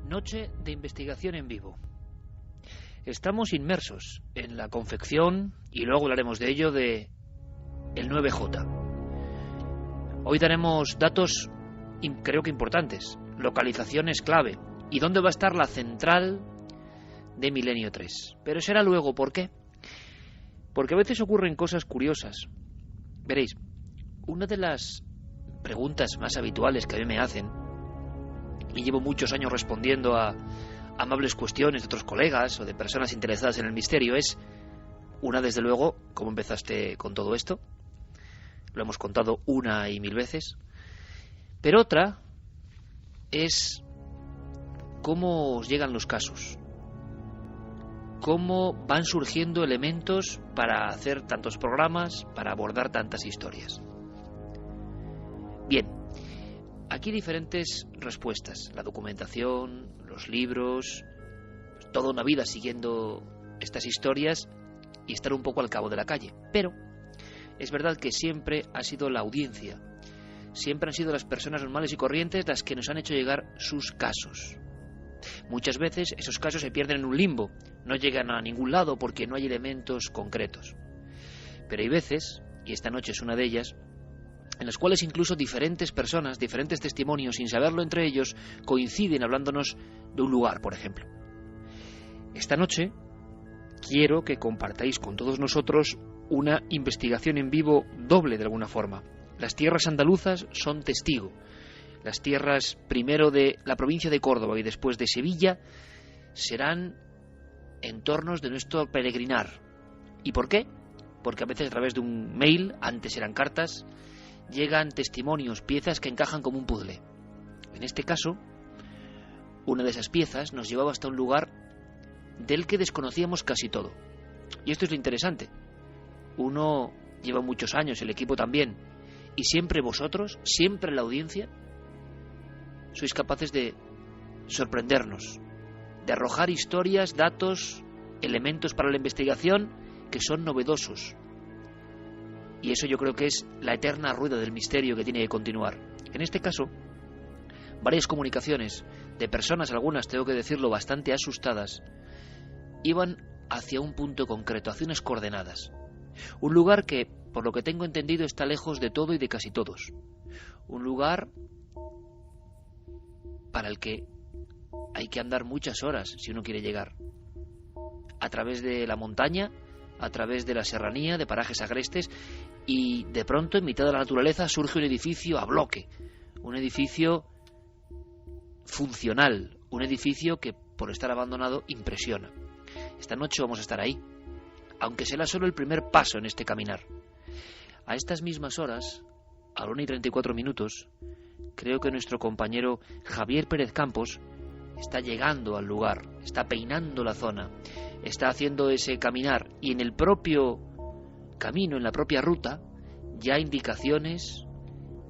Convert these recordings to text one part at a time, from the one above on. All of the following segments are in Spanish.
Noche de investigación en vivo. Estamos inmersos en la confección, y luego hablaremos de ello, de el 9J. Hoy daremos datos, creo que importantes, localizaciones clave, y dónde va a estar la central de Milenio 3. Pero será luego, ¿por qué? Porque a veces ocurren cosas curiosas. Veréis, una de las preguntas más habituales que a mí me hacen, y llevo muchos años respondiendo a amables cuestiones de otros colegas o de personas interesadas en el misterio, es una, desde luego, ¿cómo empezaste con todo esto? Lo hemos contado una y mil veces. Pero otra es cómo os llegan los casos, cómo van surgiendo elementos para hacer tantos programas, para abordar tantas historias. Bien, aquí diferentes respuestas: la documentación, los libros, toda una vida siguiendo estas historias y estar un poco al cabo de la calle. Pero es verdad que siempre ha sido la audiencia, siempre han sido las personas normales y corrientes las que nos han hecho llegar sus casos. Muchas veces esos casos se pierden en un limbo, no llegan a ningún lado porque no hay elementos concretos. Pero hay veces, y esta noche es una de ellas, en las cuales incluso diferentes personas, diferentes testimonios, sin saberlo entre ellos, coinciden hablándonos de un lugar, por ejemplo. Esta noche quiero que compartáis con todos nosotros una investigación en vivo doble de alguna forma. Las tierras andaluzas son testigo. Las tierras primero de la provincia de Córdoba y después de Sevilla serán entornos de nuestro peregrinar. ¿Y por qué? Porque a veces a través de un mail, antes eran cartas, llegan testimonios, piezas que encajan como un puzzle. En este caso, una de esas piezas nos llevaba hasta un lugar del que desconocíamos casi todo. Y esto es lo interesante. Uno lleva muchos años, el equipo también, y siempre vosotros, siempre la audiencia, sois capaces de sorprendernos, de arrojar historias, datos, elementos para la investigación que son novedosos. Y eso yo creo que es la eterna rueda del misterio que tiene que continuar. En este caso, varias comunicaciones de personas, algunas, tengo que decirlo, bastante asustadas, iban hacia un punto concreto, hacia unas coordenadas. Un lugar que, por lo que tengo entendido, está lejos de todo y de casi todos. Un lugar para el que hay que andar muchas horas si uno quiere llegar. A través de la montaña, a través de la serranía, de parajes agrestes, y de pronto, en mitad de la naturaleza, surge un edificio a bloque. Un edificio funcional, un edificio que, por estar abandonado, impresiona. Esta noche vamos a estar ahí, aunque será solo el primer paso en este caminar. A estas mismas horas, a la 1:34, creo que nuestro compañero Javier Pérez Campos está llegando al lugar, está peinando la zona, está haciendo ese caminar, y en el propio camino, en la propia ruta, ya hay indicaciones,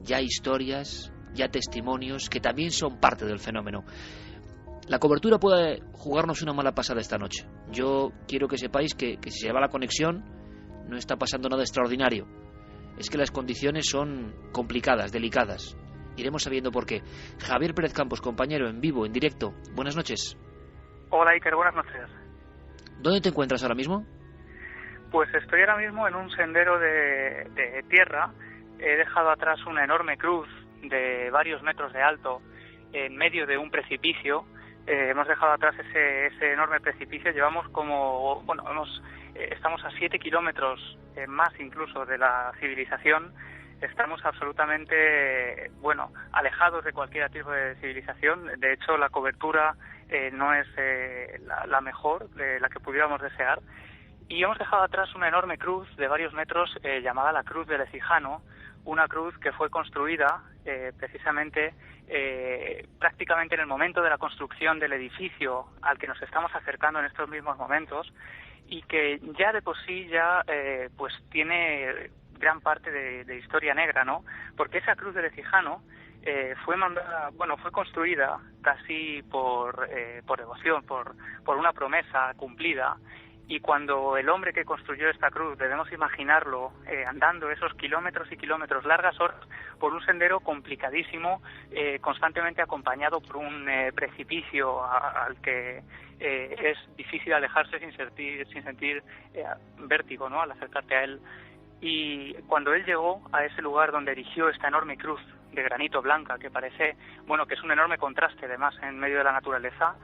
ya historias, ya testimonios que también son parte del fenómeno. La cobertura puede jugarnos una mala pasada esta noche. Yo quiero que sepáis que si se va la conexión no está pasando nada extraordinario. Es que las condiciones son complicadas, delicadas. Iremos sabiendo por qué. Javier Pérez Campos, compañero, en vivo, en directo. Buenas noches. Hola, Iker, buenas noches. ¿Dónde te encuentras ahora mismo? Pues estoy ahora mismo en un sendero de tierra. He dejado atrás una enorme cruz de varios metros de alto en medio de un precipicio. Hemos dejado atrás ese enorme precipicio. Llevamos estamos a 7 kilómetros más incluso de la civilización. Estamos absolutamente, alejados de cualquier tipo de civilización. De hecho, la cobertura no es la mejor, la que pudiéramos desear. Y hemos dejado atrás una enorme cruz de varios metros llamada la Cruz del Ecijano, una cruz que fue construida precisamente prácticamente en el momento de la construcción del edificio al que nos estamos acercando en estos mismos momentos, y que ya de por sí pues tiene gran parte de historia negra, ¿no? Porque esa Cruz del Ecijano fue construida casi por devoción, por una promesa cumplida, Y cuando el hombre que construyó esta cruz, debemos imaginarlo andando esos kilómetros y kilómetros, largas horas, por un sendero complicadísimo, constantemente acompañado por un precipicio al que es difícil alejarse sin sentir vértigo, ¿no?, al acercarte a él. Y cuando él llegó a ese lugar donde erigió esta enorme cruz de granito blanca, que parece, bueno, que es un enorme contraste además en medio de la naturaleza,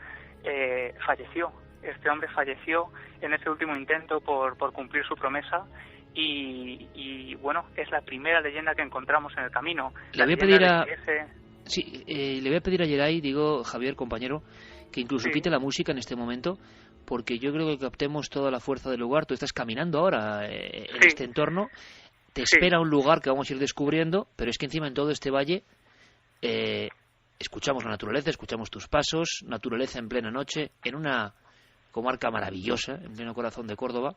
falleció. Este hombre falleció en ese último intento por cumplir su promesa y bueno, es la primera leyenda que encontramos en el camino. Le voy a pedir a... Sí, le voy a pedir a Yeray, digo, Javier, compañero, que incluso quite la música en este momento, porque yo creo que captemos toda la fuerza del lugar. Tú estás caminando ahora en este entorno, te espera un lugar que vamos a ir descubriendo, pero es que encima en todo este valle escuchamos la naturaleza, escuchamos tus pasos, naturaleza en plena noche, en una comarca maravillosa, en pleno corazón de Córdoba,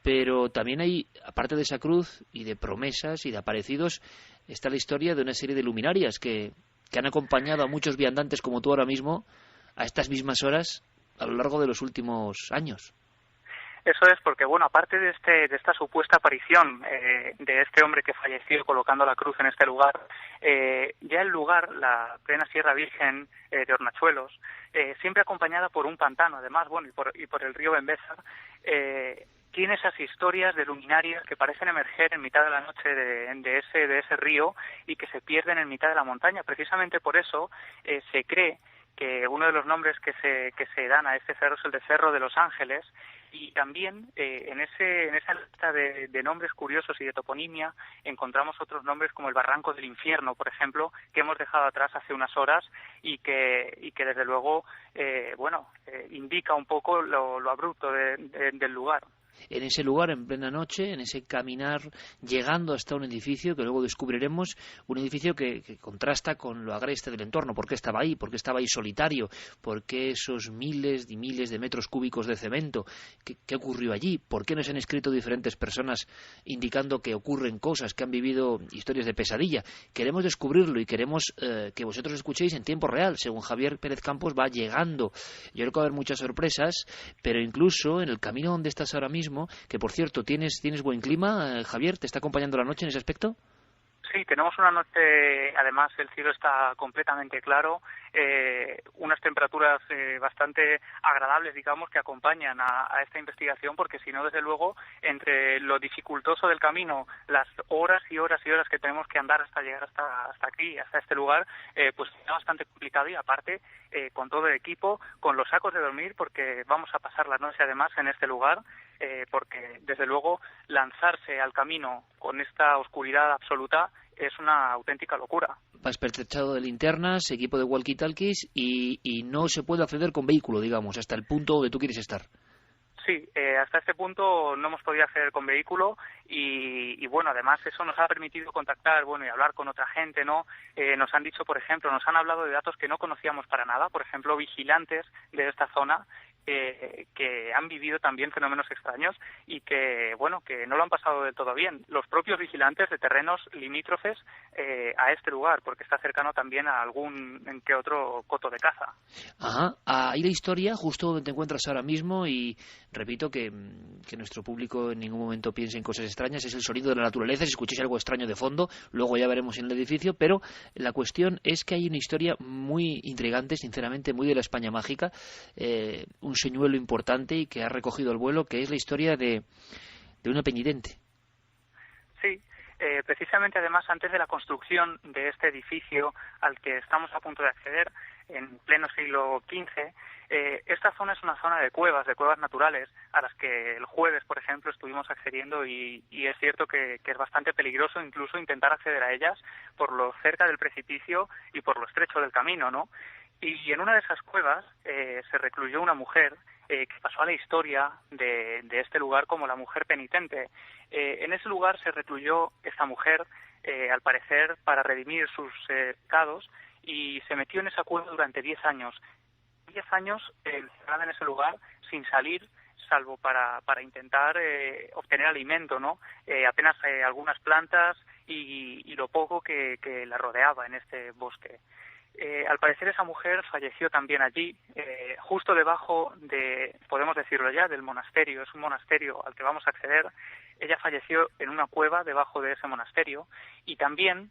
pero también hay, aparte de esa cruz y de promesas y de aparecidos, está la historia de una serie de luminarias que han acompañado a muchos viandantes como tú ahora mismo a estas mismas horas a lo largo de los últimos años. Eso es, porque bueno, aparte de esta supuesta aparición de este hombre que falleció colocando la cruz en este lugar, ya el lugar, la plena Sierra Virgen de Hornachuelos, siempre acompañada por un pantano, además, bueno, y por el río Bembesa, tiene esas historias de luminarias que parecen emerger en mitad de la noche de ese río y que se pierden en mitad de la montaña. Precisamente por eso se cree que uno de los nombres que se dan a este cerro es el de Cerro de los Ángeles, y también en esa lista de nombres curiosos y de toponimia encontramos otros nombres como el Barranco del Infierno, por ejemplo, que hemos dejado atrás hace unas horas y que desde luego indica un poco lo abrupto del lugar. En ese lugar, en plena noche, en ese caminar, llegando hasta un edificio que luego descubriremos, un edificio que contrasta con lo agreste del entorno. ¿Por qué estaba ahí? ¿Por qué estaba ahí solitario? ¿Por qué esos miles y miles de metros cúbicos de cemento? ¿Qué ocurrió allí? ¿Por qué nos han escrito diferentes personas indicando que ocurren cosas, que han vivido historias de pesadilla? Queremos descubrirlo y queremos que vosotros escuchéis en tiempo real, según Javier Pérez Campos va llegando. Yo creo que va a haber muchas sorpresas, pero incluso en el camino donde estás ahora mismo, que por cierto, ¿tienes buen clima, Javier? ¿Te está acompañando la noche en ese aspecto? Sí, tenemos una noche, además el cielo está completamente claro, unas temperaturas bastante agradables, digamos, que acompañan a esta investigación, porque si no, desde luego, entre lo dificultoso del camino, las horas y horas y horas que tenemos que andar hasta llegar hasta aquí, hasta este lugar, pues es bastante complicado, y aparte, con todo el equipo, con los sacos de dormir, porque vamos a pasar la noche además en este lugar, porque desde luego lanzarse al camino con esta oscuridad absoluta es una auténtica locura. Vas pertrechado de linternas, equipo de walkie-talkies y no se puede acceder con vehículo, digamos, hasta el punto donde tú quieres estar. Sí, hasta este punto no hemos podido acceder con vehículo y bueno, además eso nos ha permitido contactar, bueno, y hablar con otra gente, ¿no? Nos han dicho, por ejemplo, nos han hablado de datos que no conocíamos para nada, por ejemplo, vigilantes de esta zona que han vivido también fenómenos extraños y que, bueno, que no lo han pasado del todo bien. Los propios vigilantes de terrenos limítrofes a este lugar, porque está cercano también a algún que otro coto de caza. Ajá, ahí la historia, justo donde te encuentras ahora mismo, y repito que nuestro público en ningún momento piense en cosas extrañas, es el sonido de la naturaleza. Si escucháis algo extraño de fondo, luego ya veremos en el edificio, pero la cuestión es que hay una historia muy intrigante, sinceramente, muy de la España mágica, un señuelo importante y que ha recogido el vuelo, que es la historia de una penitente. Sí, precisamente además antes de la construcción de este edificio al que estamos a punto de acceder, en pleno siglo XV, esta zona es una zona de cuevas naturales, a las que el jueves, por ejemplo, estuvimos accediendo y es cierto que es bastante peligroso incluso intentar acceder a ellas por lo cerca del precipicio y por lo estrecho del camino, ¿no? Y en una de esas cuevas se recluyó una mujer que pasó a la historia de este lugar como la mujer penitente. En ese lugar se recluyó esta mujer, al parecer, para redimir sus pecados, y se metió en esa cueva durante 10 años. 10 años encerrada en ese lugar sin salir, salvo para intentar obtener alimento, ¿no? Apenas algunas plantas y lo poco que la rodeaba en este bosque. Al parecer esa mujer falleció también allí, justo debajo de, podemos decirlo ya, del monasterio. Es un monasterio al que vamos a acceder. Ella falleció en una cueva debajo de ese monasterio y también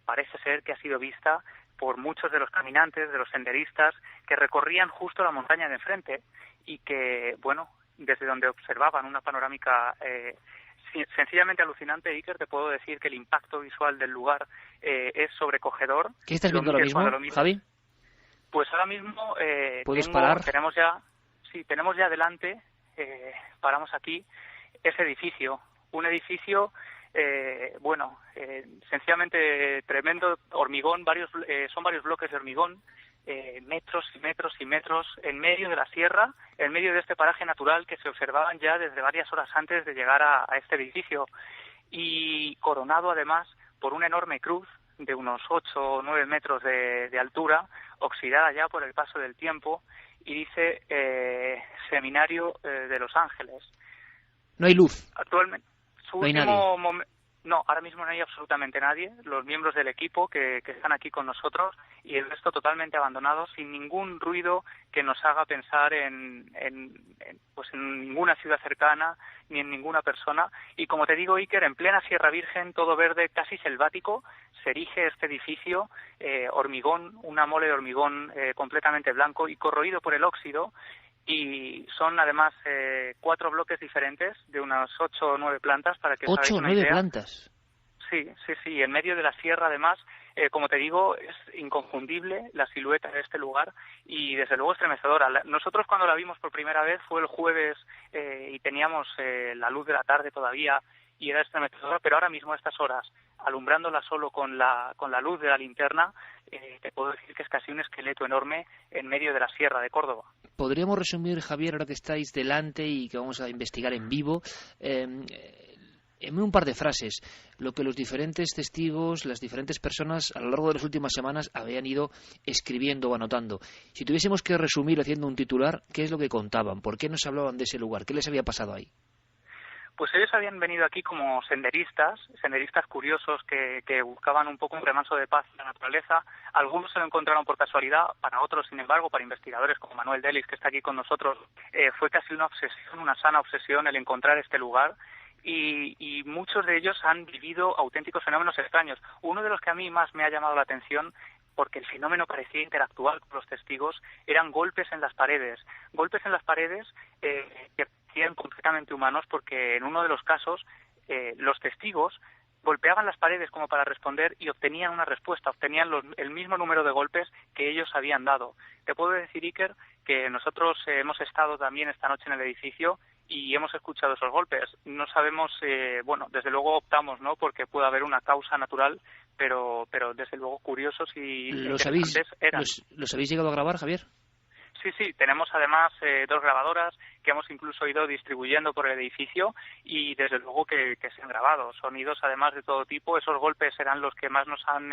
parece ser que ha sido vista por muchos de los caminantes, de los senderistas que recorrían justo la montaña de enfrente y que, bueno, desde donde observaban una panorámica sencillamente alucinante. Iker, te puedo decir que el impacto visual del lugar es sobrecogedor. ¿Qué estás viendo ahora mismo, Javi? Pues ahora mismo ¿puedes parar? Tenemos ya delante, paramos aquí, ese edificio, un edificio, sencillamente tremendo, hormigón, son varios bloques de hormigón, metros y metros y metros en medio de la sierra, en medio de este paraje natural que se observaban ya desde varias horas antes de llegar a este edificio, y coronado además por una enorme cruz de unos 8 o 9 metros de altura, oxidada ya por el paso del tiempo, y dice Seminario de Los Ángeles. No hay luz. Actualmente, no hay nadie. No, ahora mismo no hay absolutamente nadie. Los miembros del equipo que están aquí con nosotros y el resto totalmente abandonados, sin ningún ruido que nos haga pensar en ninguna ciudad cercana ni en ninguna persona. Y como te digo, Iker, en plena Sierra Virgen, todo verde, casi selvático, se erige este edificio, hormigón, una mole de hormigón completamente blanco y corroído por el óxido. Y son además 4 bloques diferentes de unas 8 o 9 plantas para que os hagáis una idea. 8 o 9 plantas. Sí, en medio de la sierra además, como te digo, es inconfundible la silueta de este lugar y desde luego estremecedora. Nosotros cuando la vimos por primera vez fue el jueves y teníamos la luz de la tarde todavía y era estremecedora, pero ahora mismo a estas horas, alumbrándola solo con la luz de la linterna, te puedo decir que es casi un esqueleto enorme en medio de la sierra de Córdoba. Podríamos resumir, Javier, ahora que estáis delante y que vamos a investigar en vivo, en un par de frases, lo que los diferentes testigos, las diferentes personas a lo largo de las últimas semanas habían ido escribiendo o anotando. Si tuviésemos que resumir haciendo un titular, ¿qué es lo que contaban? ¿Por qué nos hablaban de ese lugar? ¿Qué les había pasado ahí? Pues ellos habían venido aquí como senderistas curiosos que buscaban un poco un remanso de paz en la naturaleza. Algunos se lo encontraron por casualidad, para otros, sin embargo, para investigadores como Manuel Delis, que está aquí con nosotros, fue casi una obsesión, una sana obsesión el encontrar este lugar. Y muchos de ellos han vivido auténticos fenómenos extraños. Uno de los que a mí más me ha llamado la atención, porque el fenómeno parecía interactuar con los testigos, eran golpes en las paredes que parecían completamente humanos, porque en uno de los casos los testigos golpeaban las paredes como para responder y obtenían una respuesta, obtenían el mismo número de golpes que ellos habían dado. Te puedo decir, Iker, que nosotros hemos estado también esta noche en el edificio y hemos escuchado esos golpes. No sabemos, desde luego optamos, ¿no?, porque puede haber una causa natural, pero desde luego curiosos y interesantes eran. ¿Los habéis llegado a grabar, Javier? Sí, tenemos además 2 grabadoras que hemos incluso ido distribuyendo por el edificio y desde luego que se han grabado. Sonidos además de todo tipo, esos golpes serán los que más nos han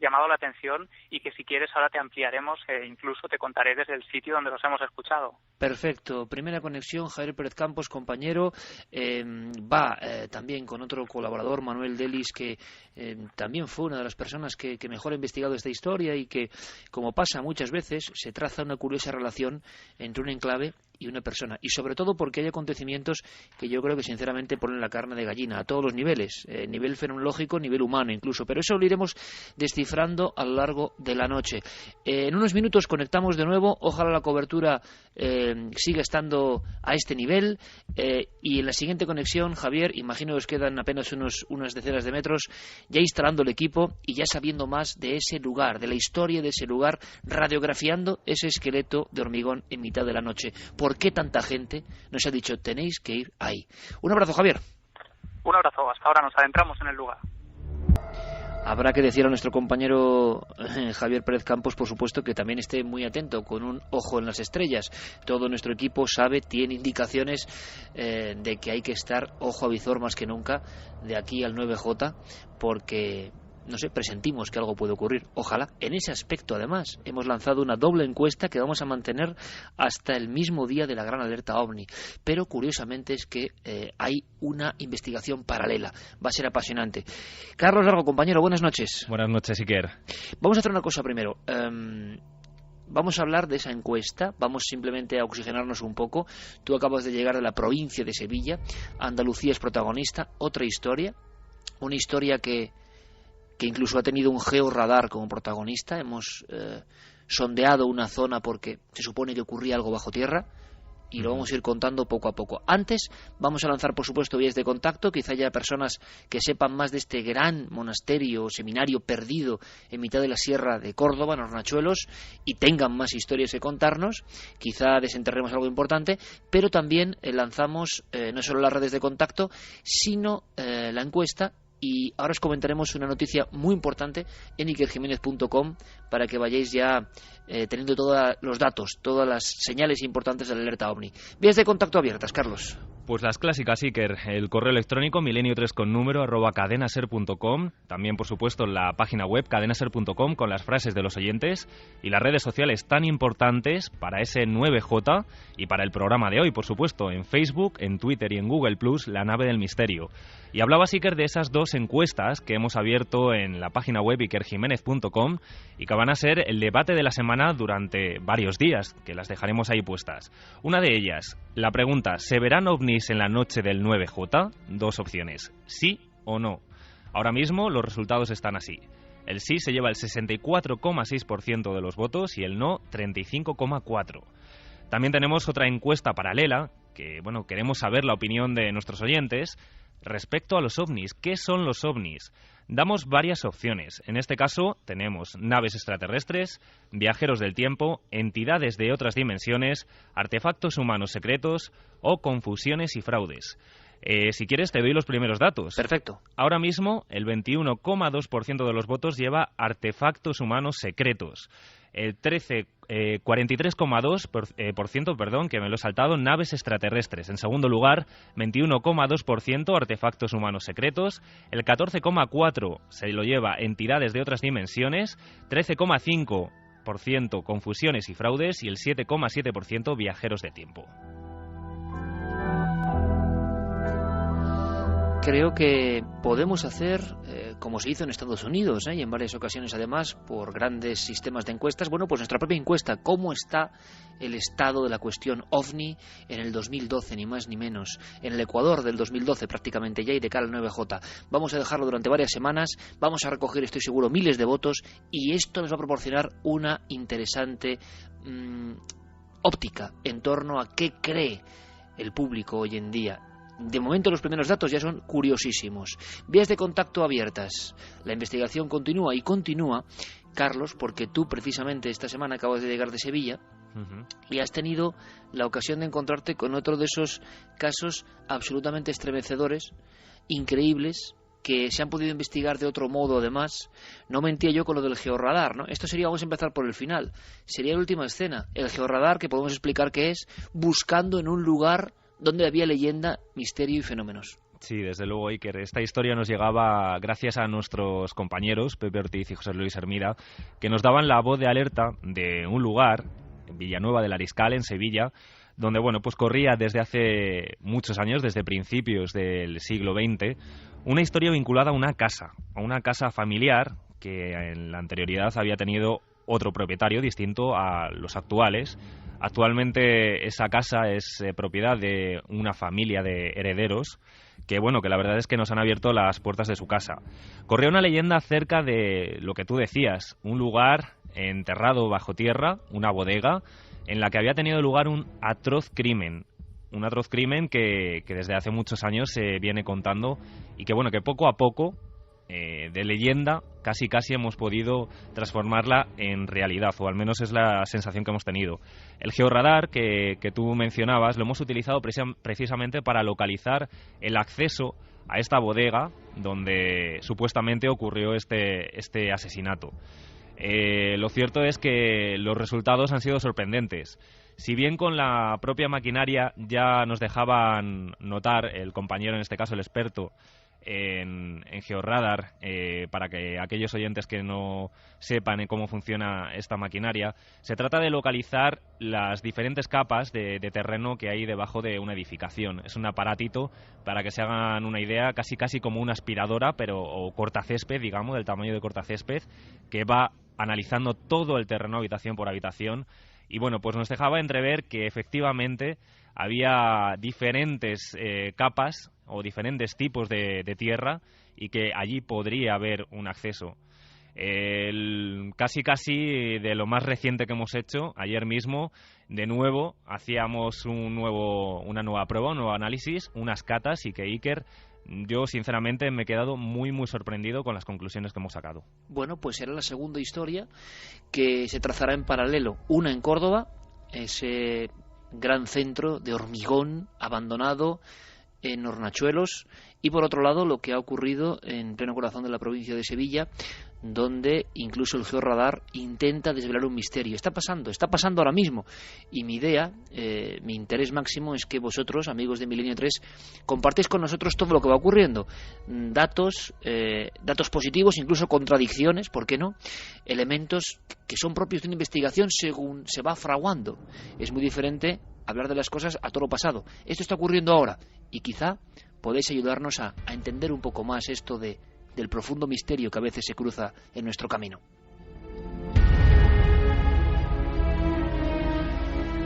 llamado la atención y que si quieres ahora te ampliaremos e incluso te contaré desde el sitio donde los hemos escuchado. Perfecto, primera conexión, Javier Pérez Campos, compañero, va también con otro colaborador, Manuel Delis, que también fue una de las personas que mejor ha investigado esta historia y que, como pasa muchas veces, se traza una curiosa relación entre un enclave y una persona, y sobre todo porque hay acontecimientos que yo creo que sinceramente ponen la carne de gallina a todos los niveles, nivel fenomenológico, nivel humano incluso, pero eso lo iremos descifrando a lo largo de la noche. En unos minutos conectamos de nuevo, ojalá la cobertura siga estando a este nivel, y en la siguiente conexión, Javier, imagino que os quedan apenas unas decenas de metros, ya instalando el equipo y ya sabiendo más de ese lugar, de la historia de ese lugar, radiografiando ese esqueleto de hormigón en mitad de la noche. ¿Por qué tanta gente nos ha dicho tenéis que ir ahí? Un abrazo, Javier. Un abrazo, hasta ahora nos adentramos en el lugar. Habrá que decir a nuestro compañero Javier Pérez Campos, por supuesto, que también esté muy atento, con un ojo en las estrellas. Todo nuestro equipo sabe, tiene indicaciones de que hay que estar ojo a visor más que nunca de aquí al 9J, porque no sé, presentimos que algo puede ocurrir. Ojalá. En ese aspecto, además, hemos lanzado una doble encuesta que vamos a mantener hasta el mismo día de la gran alerta OVNI. Pero, curiosamente, es que hay una investigación paralela. Va a ser apasionante. Carlos Largo, compañero, buenas noches. Buenas noches, Iker. Vamos a hacer una cosa primero. Vamos a hablar de esa encuesta, vamos simplemente a oxigenarnos un poco. Tú acabas de llegar de la provincia de Sevilla, Andalucía es protagonista, otra historia, una historia que incluso ha tenido un georradar como protagonista. Hemos sondeado una zona porque se supone que ocurría algo bajo tierra y lo vamos a ir contando poco a poco. Antes vamos a lanzar, por supuesto, vías de contacto. Quizá haya personas que sepan más de este gran monasterio o seminario perdido en mitad de la sierra de Córdoba, en Hornachuelos, y tengan más historias que contarnos. Quizá desenterremos algo importante, pero también lanzamos no solo las redes de contacto, sino la encuesta. Y ahora os comentaremos una noticia muy importante en ikerjimenez.com para que vayáis ya teniendo todos los datos, todas las señales importantes de la alerta OVNI. Vías de contacto abiertas, Carlos. Pues las clásicas, Iker. El correo electrónico milenio3 con número @cadenaser.com. También, por supuesto, la página web cadenaser.com con las frases de los oyentes. Y las redes sociales tan importantes para ese 9J y para el programa de hoy, por supuesto. En Facebook, en Twitter y en Google+, la nave del misterio. Y hablaba, Iker, de esas dos encuestas que hemos abierto en la página web ikerjimenez.com y que van a ser el debate de la semana durante varios días, que las dejaremos ahí puestas. Una de ellas, la pregunta: ¿se verán ovnis en la noche del 9J? Dos opciones, sí o no. Ahora mismo los resultados están así. El sí se lleva el 64,6% de los votos y el no 35,4%. También tenemos otra encuesta paralela, que bueno, queremos saber la opinión de nuestros oyentes respecto a los ovnis. ¿Qué son los ovnis? Damos varias opciones. En este caso tenemos naves extraterrestres, viajeros del tiempo, entidades de otras dimensiones, artefactos humanos secretos o confusiones y fraudes. Si quieres te doy los primeros datos. Perfecto. Ahora mismo el 21,2% de los votos lleva artefactos humanos secretos. El 43,2%, que me lo he saltado, naves extraterrestres. En segundo lugar, 21,2% artefactos humanos secretos. El 14,4% se lo lleva entidades de otras dimensiones. 13,5% confusiones y fraudes. Y el 7,7% viajeros de tiempo. Creo que podemos hacer, como se hizo en Estados Unidos, y en varias ocasiones además, por grandes sistemas de encuestas, bueno, pues nuestra propia encuesta, cómo está el estado de la cuestión OVNI en el 2012, ni más ni menos, en el Ecuador del 2012 prácticamente ya y de cara al 9J. Vamos a dejarlo durante varias semanas, vamos a recoger, estoy seguro, miles de votos y esto nos va a proporcionar una interesante óptica en torno a qué cree el público hoy en día. De momento los primeros datos ya son curiosísimos. Vías de contacto abiertas. La investigación continúa y continúa, Carlos, porque tú precisamente esta semana acabas de llegar de Sevilla y has tenido la ocasión de encontrarte con otro de esos casos absolutamente estremecedores, increíbles, que se han podido investigar de otro modo además. No mentía yo con lo del georradar, ¿no? Esto sería, vamos a empezar por el final, sería la última escena. El georradar, que podemos explicar qué es, buscando en un lugar donde había leyenda, misterio y fenómenos. Sí, desde luego, Iker. Esta historia nos llegaba gracias a nuestros compañeros, Pepe Ortiz y José Luis Hermida, que nos daban la voz de alerta de un lugar, en Villanueva del Ariscal, en Sevilla, donde bueno, pues corría desde hace muchos años, desde principios del siglo XX, una historia vinculada a una casa familiar que en la anterioridad había tenido otro propietario distinto a los actuales. Actualmente esa casa es propiedad de una familia de herederos que, bueno, que la verdad es que nos han abierto las puertas de su casa. Corría una leyenda acerca de lo que tú decías, un lugar enterrado bajo tierra, una bodega, en la que había tenido lugar un atroz crimen. Un atroz crimen que desde hace muchos años se viene contando y que, bueno, que poco a poco, de leyenda, casi hemos podido transformarla en realidad, o al menos es la sensación que hemos tenido. El georradar que tú mencionabas lo hemos utilizado precisamente para localizar el acceso a esta bodega donde supuestamente ocurrió este asesinato. Lo cierto es que los resultados han sido sorprendentes. Si bien con la propia maquinaria ya nos dejaban notar, el compañero, en este caso el experto, en Georradar, para que aquellos oyentes que no sepan cómo funciona esta maquinaria. Se trata de localizar las diferentes capas de terreno que hay debajo de una edificación. Es un aparatito, para que se hagan una idea, casi como una aspiradora, o cortacésped, digamos, del tamaño de cortacésped, que va analizando todo el terreno habitación por habitación. Y bueno, pues nos dejaba entrever que efectivamente había diferentes capas o diferentes tipos de tierra, y que allí podría haber un acceso. Casi de lo más reciente que hemos hecho, ayer mismo, de nuevo, hacíamos una nueva prueba, un nuevo análisis, unas catas, y que Iker, yo sinceramente me he quedado muy sorprendido con las conclusiones que hemos sacado. Bueno, pues será la segunda historia que se trazará en paralelo. Una en Córdoba, ese gran centro de hormigón abandonado en Hornachuelos, y por otro lado lo que ha ocurrido en pleno corazón de la provincia de Sevilla, donde incluso el Georradar intenta desvelar un misterio. Está pasando ahora mismo, y mi idea, mi interés máximo es que vosotros, amigos de Milenio 3, compartéis con nosotros todo lo que va ocurriendo, datos positivos, incluso contradicciones, ¿por qué no?, elementos que son propios de una investigación según se va fraguando. Es muy diferente hablar de las cosas a toro pasado. Esto está ocurriendo ahora, y quizá podéis ayudarnos a entender un poco más esto del profundo misterio que a veces se cruza en nuestro camino.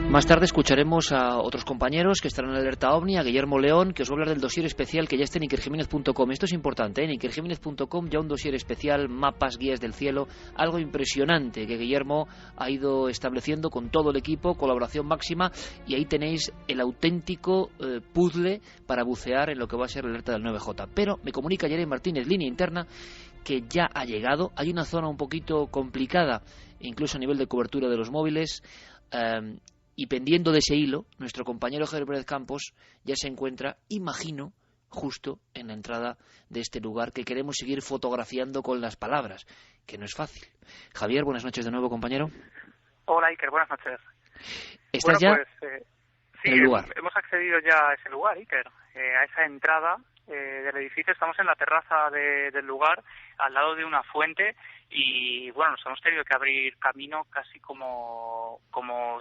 Más tarde escucharemos a otros compañeros que estarán en Alerta OVNI, a Guillermo León, que os va a hablar del dossier especial que ya está en ikerjimenez.com. Esto es importante, en ikerjimenez.com ya un dossier especial, mapas, guías del cielo, algo impresionante que Guillermo ha ido estableciendo con todo el equipo, colaboración máxima, y ahí tenéis el auténtico puzzle para bucear en lo que va a ser la alerta del 9J. Pero me comunica Jeremy Martínez, línea interna, que ya ha llegado. Hay una zona un poquito complicada, incluso a nivel de cobertura de los móviles, y pendiendo de ese hilo, nuestro compañero Javier Pérez Campos ya se encuentra, imagino, justo en la entrada de este lugar que queremos seguir fotografiando con las palabras, que no es fácil. Javier, buenas noches de nuevo, compañero. Hola, Iker, buenas noches. ¿Estás ya sí, en el lugar? Hemos accedido ya a ese lugar, Iker, a esa entrada del edificio. Estamos en la terraza del lugar, al lado de una fuente, y bueno, nos hemos tenido que abrir camino casi como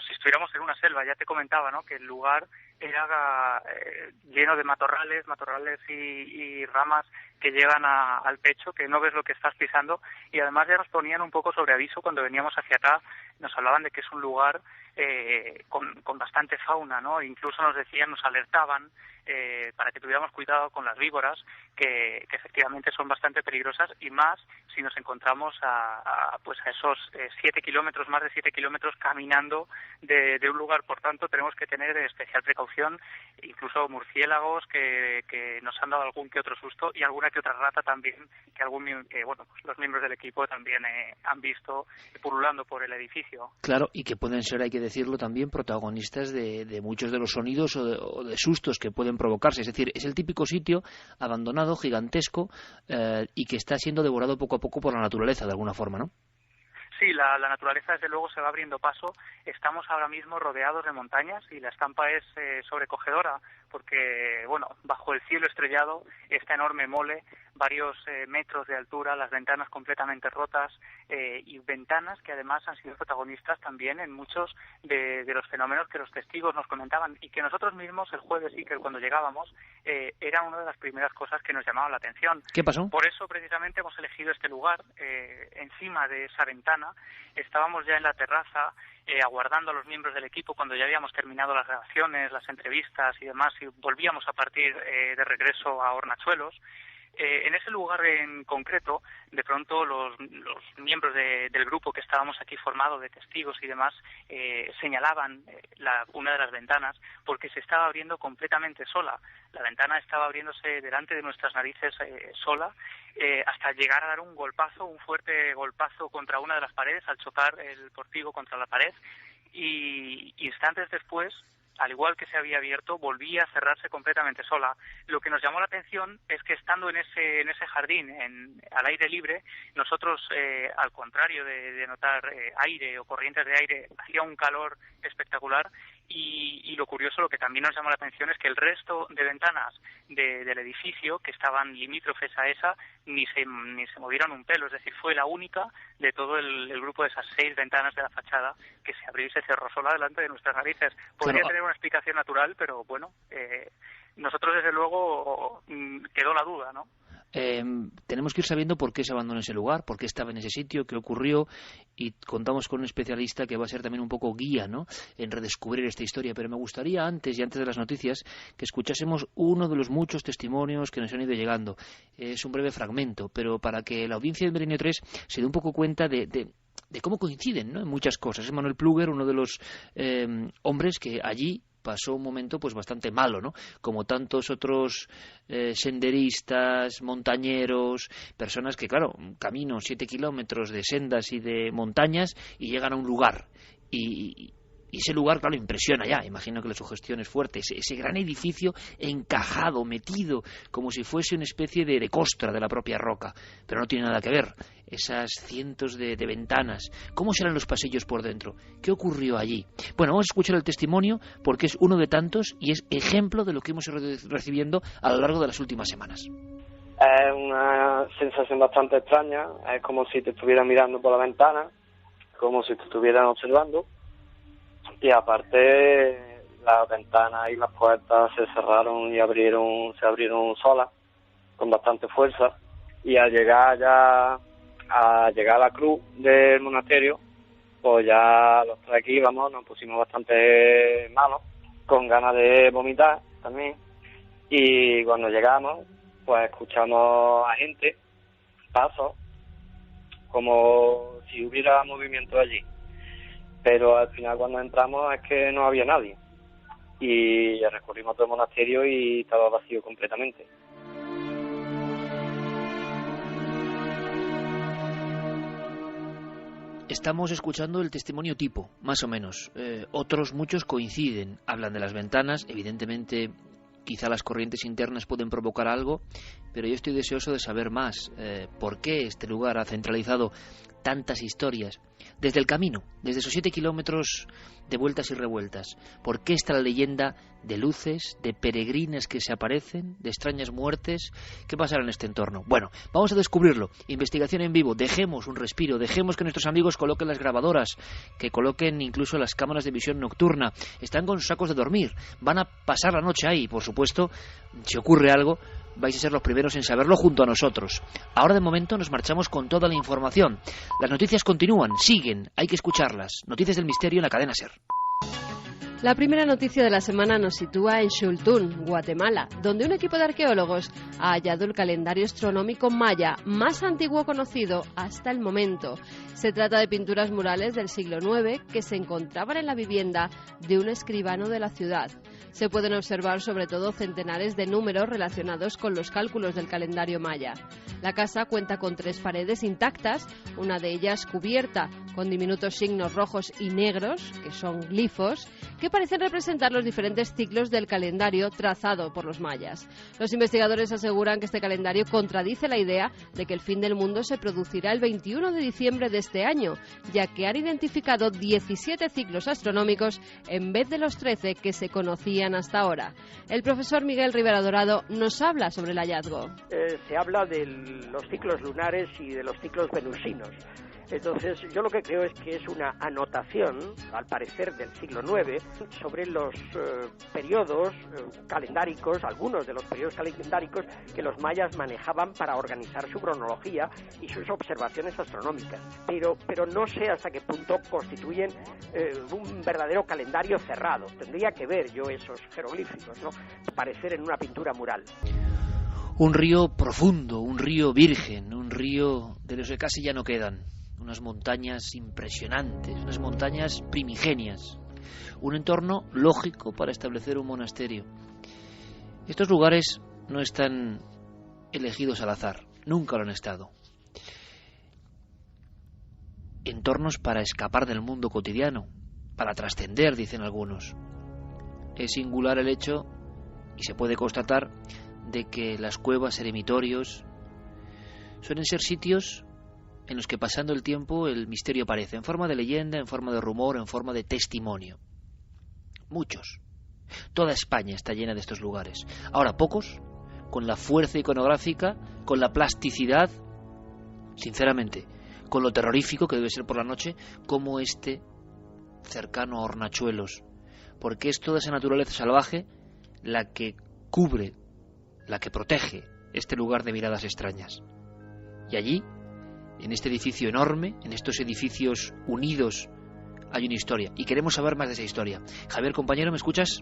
si estuviéramos en una selva. Ya te comentaba, ¿no?, que el lugar era lleno de matorrales y ramas que llegan al pecho, que no ves lo que estás pisando, y además ya nos ponían un poco sobre aviso cuando veníamos hacia acá. Nos hablaban de que es un lugar con bastante fauna, ¿no? Incluso nos decían, nos alertaban para que tuviéramos cuidado con las víboras, que efectivamente son bastante peligrosas, y más si nos encontramos a esos 7 kilómetros, más de 7 kilómetros caminando de un lugar. Por tanto, tenemos que tener especial precaución, incluso murciélagos que nos han dado algún que otro susto, y alguna que otra rata también, que los miembros del equipo también han visto pululando por el edificio. Claro, y que pueden ser, hay que decirlo también, protagonistas de muchos de los sonidos o de sustos que pueden provocarse. Es decir, es el típico sitio abandonado, gigantesco, y que está siendo devorado poco a poco por la naturaleza, de alguna forma, ¿no? Sí, la naturaleza desde luego se va abriendo paso. Estamos ahora mismo rodeados de montañas y la estampa es sobrecogedora, porque bajo el cielo estrellado, esta enorme mole, varios metros de altura, las ventanas completamente rotas, y ventanas que además han sido protagonistas también en muchos de los fenómenos que los testigos nos comentaban, y que nosotros mismos el jueves, y que cuando llegábamos era una de las primeras cosas que nos llamaban la atención. ¿Qué pasó? Por eso precisamente hemos elegido este lugar. Encima de esa ventana estábamos ya en la terraza, aguardando a los miembros del equipo cuando ya habíamos terminado las grabaciones, las entrevistas y demás, y volvíamos a partir de regreso a Hornachuelos. En ese lugar en concreto, de pronto los miembros del grupo que estábamos aquí formado de testigos y demás señalaban una de las ventanas, porque se estaba abriendo completamente sola. La ventana estaba abriéndose delante de nuestras narices sola, hasta llegar a dar un fuerte golpazo contra una de las paredes, al chocar el pórtico contra la pared, y instantes después, al igual que se había abierto, volvía a cerrarse completamente sola. Lo que nos llamó la atención es que, estando en ese jardín, al aire libre, nosotros, al contrario de notar aire o corrientes de aire, hacía un calor espectacular, Y lo curioso, lo que también nos llamó la atención, es que el resto de ventanas del edificio que estaban limítrofes a esa ni se movieron un pelo, es decir, fue la única de todo el grupo de esas 6 ventanas de la fachada que se abrió y se cerró sola delante de nuestras narices. Podría tener una explicación natural, pero bueno, nosotros desde luego quedó la duda, ¿no? Tenemos que ir sabiendo por qué se abandonó ese lugar, por qué estaba en ese sitio, qué ocurrió, y contamos con un especialista que va a ser también un poco guía, ¿no?, en redescubrir esta historia. Pero me gustaría antes de las noticias que escuchásemos uno de los muchos testimonios que nos han ido llegando. Es un breve fragmento, pero para que la audiencia de Milenio 3 se dé un poco cuenta de cómo coinciden, ¿no?, en muchas cosas. Es Manuel Pluguer, uno de los hombres que allí pasó un momento pues bastante malo, ¿no?, como tantos otros senderistas, montañeros, personas que, claro, caminan 7 kilómetros de sendas y de montañas y llegan a un lugar y ese lugar, claro, impresiona ya. Imagino que la sugestión es fuerte. Ese gran edificio encajado, metido, como si fuese una especie de costra de la propia roca. Pero no tiene nada que ver. Esas cientos de ventanas. ¿Cómo serán los pasillos por dentro? ¿Qué ocurrió allí? Bueno, vamos a escuchar el testimonio porque es uno de tantos y es ejemplo de lo que hemos ido recibiendo a lo largo de las últimas semanas. Es una sensación bastante extraña. Es como si te estuvieran mirando por la ventana, como si te estuvieran observando. Y aparte, las ventanas y las puertas se cerraron y se abrieron solas, con bastante fuerza. Y al llegar a la cruz del monasterio, pues ya los tres aquí, nos pusimos bastante malos, con ganas de vomitar también. Y cuando llegamos, pues escuchamos a gente, pasos, como si hubiera movimiento allí. Pero al final cuando entramos es que no había nadie y recorrimos todo el monasterio y estaba vacío completamente. Estamos escuchando el testimonio tipo, más o menos. Otros muchos coinciden, hablan de las ventanas, evidentemente quizá las corrientes internas pueden provocar algo, pero yo estoy deseoso de saber más. ¿Por qué este lugar ha centralizado tantas historias? Desde el camino, desde esos 7 kilómetros de vueltas y revueltas. ¿Por qué está la leyenda de luces, de peregrinas que se aparecen, de extrañas muertes? ¿Qué pasará en este entorno? Bueno, vamos a descubrirlo. Investigación en vivo. Dejemos un respiro, dejemos que nuestros amigos coloquen las grabadoras, que coloquen incluso las cámaras de visión nocturna. Están con sus sacos de dormir, van a pasar la noche ahí. Por supuesto, si ocurre algo, vais a ser los primeros en saberlo junto a nosotros. Ahora de momento nos marchamos con toda la información. Las noticias continúan, siguen, hay que escucharlas. Noticias del misterio en la cadena SER. La primera noticia de la semana nos sitúa en Xultún, Guatemala, donde un equipo de arqueólogos ha hallado el calendario astronómico maya más antiguo conocido hasta el momento. Se trata de pinturas murales del siglo IX que se encontraban en la vivienda de un escribano de la ciudad. Se pueden observar sobre todo centenares de números relacionados con los cálculos del calendario maya. La casa cuenta con 3 paredes intactas, una de ellas cubierta con diminutos signos rojos y negros, que son glifos, que parecen representar los diferentes ciclos del calendario trazado por los mayas. Los investigadores aseguran que este calendario contradice la idea de que el fin del mundo se producirá el 21 de diciembre de este año, ya que han identificado 17 ciclos astronómicos en vez de los 13 que se conocían hasta ahora. El profesor Miguel Rivera Dorado nos habla sobre el hallazgo. Se habla de los ciclos lunares y de los ciclos venusinos. Entonces, yo lo que creo es que es una anotación, al parecer del siglo IX, sobre los periodos calendáricos, algunos de los periodos calendáricos que los mayas manejaban para organizar su cronología y sus observaciones astronómicas. Pero no sé hasta qué punto constituyen un verdadero calendario cerrado. Tendría que ver yo esos jeroglíficos, ¿no?, aparecer en una pintura mural. Un río profundo, un río virgen, un río de los que casi ya no quedan. Unas montañas impresionantes, unas montañas primigenias. Un entorno lógico para establecer un monasterio. Estos lugares no están elegidos al azar, nunca lo han estado. Entornos para escapar del mundo cotidiano, para trascender, dicen algunos. Es singular el hecho, y se puede constatar, de que las cuevas, eremitorios, suelen ser sitios en los que pasando el tiempo el misterio aparece, en forma de leyenda, en forma de rumor, en forma de testimonio. muchos. Toda España está llena de estos lugares. Ahora, pocos, con la fuerza iconográfica, con la plasticidad, sinceramente, con lo terrorífico que debe ser por la noche, como este cercano a Hornachuelos, porque es toda esa naturaleza salvaje la que cubre, la que protege este lugar de miradas extrañas. Y allí, en este edificio enorme, en estos edificios unidos, hay una historia, y queremos saber más de esa historia. Javier, compañero, ¿me escuchas?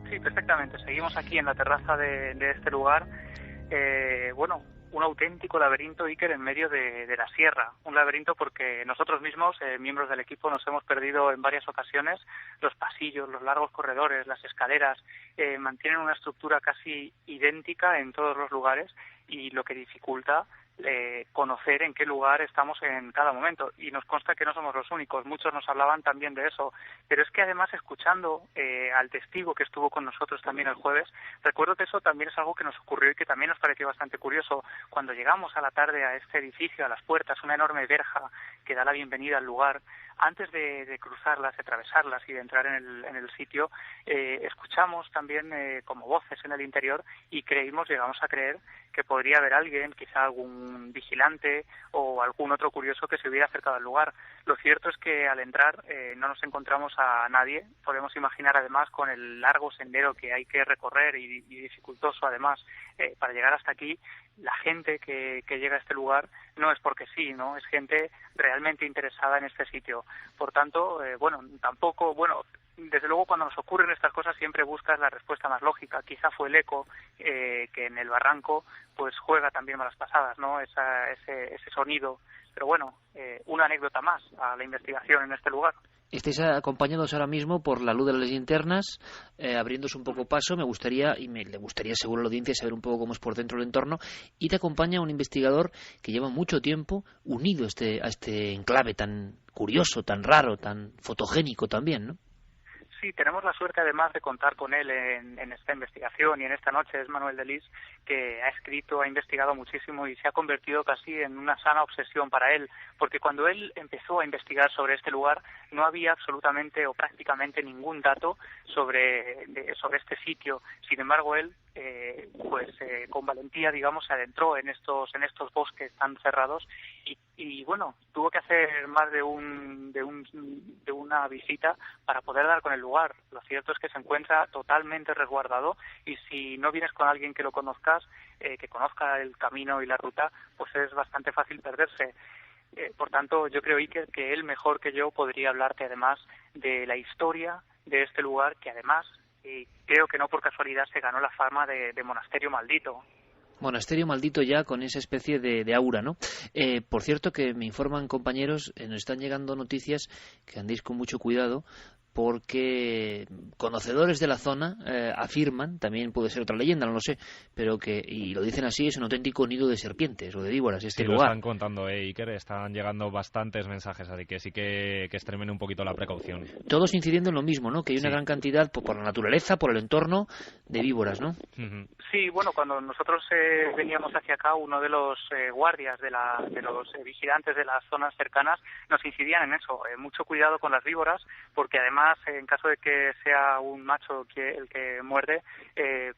Sí, perfectamente. Seguimos aquí en la terraza de este lugar. Un auténtico laberinto, Iker, en medio de la sierra. Un laberinto porque nosotros mismos, miembros del equipo, nos hemos perdido en varias ocasiones. Los pasillos, los largos corredores, las escaleras, mantienen una estructura casi idéntica en todos los lugares, y lo que dificulta conocer en qué lugar estamos en cada momento. Y nos consta que no somos los únicos, muchos nos hablaban también de eso, pero es que además, escuchando al testigo que estuvo con nosotros también el jueves, recuerdo que eso también es algo que nos ocurrió y que también nos pareció bastante curioso. Cuando llegamos a la tarde a este edificio, a las puertas, una enorme verja que da la bienvenida al lugar, antes de cruzarlas, de atravesarlas y de entrar en el sitio, escuchamos también como voces en el interior, y llegamos a creer que podría haber alguien, quizá algún vigilante o algún otro curioso que se hubiera acercado al lugar. Lo cierto es que al entrar no nos encontramos a nadie. Podemos imaginar, además, con el largo sendero que hay que recorrer y dificultoso además para llegar hasta aquí, la gente que llega a este lugar no es porque sí, ¿no? Es gente realmente interesada en este sitio. Por tanto, desde luego, cuando nos ocurren estas cosas siempre buscas la respuesta más lógica. Quizá fue el eco que en el barranco pues juega también malas pasadas, ¿no? Ese sonido. Pero bueno, una anécdota más a la investigación en este lugar. Estáis acompañados ahora mismo por la luz de las linternas, abriéndose un poco paso. Me gustaría, y le gustaría seguro a la audiencia, saber un poco cómo es por dentro el entorno. Y te acompaña un investigador que lleva mucho tiempo unido a este enclave tan curioso, tan raro, tan fotogénico también, ¿no? Sí, tenemos la suerte además de contar con él en esta investigación, y en esta noche es Manuel Delis, que ha escrito, ha investigado muchísimo y se ha convertido casi en una sana obsesión para él, porque cuando él empezó a investigar sobre este lugar no había absolutamente o prácticamente ningún dato sobre este sitio. Sin embargo, él con valentía, digamos, se adentró en estos bosques tan cerrados y bueno, tuvo que hacer más de una visita para poder dar con el lugar. Lo cierto es que se encuentra totalmente resguardado, y si no vienes con alguien que lo conozcas, que conozca el camino y la ruta, pues es bastante fácil perderse. Por tanto, yo creo, Iker, que él mejor que yo podría hablarte además de la historia de este lugar, que además, y creo que no por casualidad, se ganó la fama de monasterio maldito. Monasterio maldito, ya con esa especie de aura, ¿no? Por cierto, que me informan compañeros, nos están llegando noticias que andéis con mucho cuidado, porque conocedores de la zona afirman, también puede ser otra leyenda, no lo sé, pero y lo dicen así, es un auténtico nido de serpientes o de víboras este lugar. Lo están contando, Iker, están llegando bastantes mensajes, así que sí que extremen un poquito la precaución. Todos incidiendo en lo mismo, ¿no? Que hay una gran cantidad, por la naturaleza, por el entorno, de víboras, ¿no? Sí, bueno, cuando nosotros veníamos hacia acá, uno de los guardias, de los vigilantes de las zonas cercanas, nos incidían en eso, mucho cuidado con las víboras, porque además, en caso de que sea un macho el que muerde,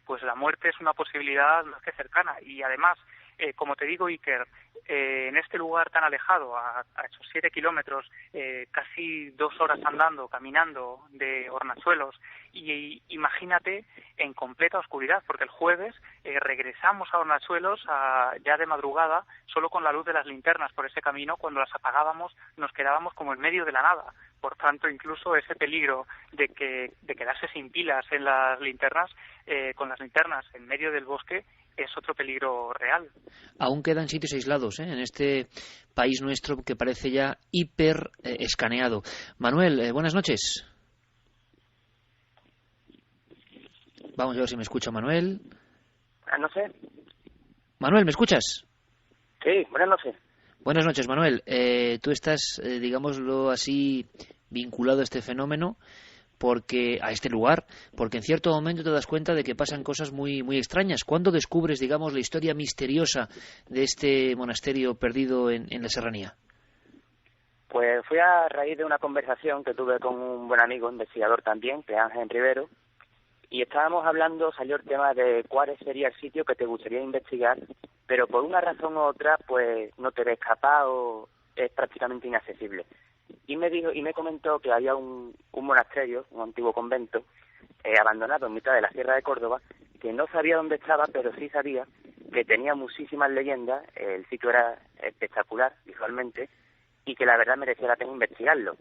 pues la muerte es una posibilidad más que cercana. Y además, como te digo, Iker, en este lugar tan alejado, a esos 7 kilómetros, casi 2 horas andando, caminando de Hornachuelos, y imagínate en completa oscuridad, porque el jueves regresamos a Hornachuelos ya de madrugada, solo con la luz de las linternas por ese camino. Cuando las apagábamos nos quedábamos como en medio de la nada. Por tanto, incluso ese peligro de quedarse sin pilas en las linternas, con las linternas en medio del bosque, es otro peligro real. Aún quedan sitios aislados en este país nuestro que parece ya hiper escaneado. Manuel, buenas noches. Vamos a ver si me escucha Manuel. No sé. Manuel, ¿me escuchas? Sí, buenas noches. Buenas noches, Manuel. Tú estás, digámoslo así, vinculado a este fenómeno, a este lugar, porque en cierto momento te das cuenta de que pasan cosas muy, muy extrañas. ¿Cuándo descubres, digamos, la historia misteriosa de este monasterio perdido en la serranía? Pues fui a raíz de una conversación que tuve con un buen amigo, investigador también, que es Ángel Rivero, y estábamos hablando, salió el tema de cuál sería el sitio que te gustaría investigar, pero por una razón u otra, pues no te ves capaz o es prácticamente inaccesible. Y me comentó que había un monasterio, un antiguo convento, abandonado en mitad de la Sierra de Córdoba, que no sabía dónde estaba, pero sí sabía que tenía muchísimas leyendas, el sitio era espectacular visualmente, y que la verdad merecía la pena investigarlo,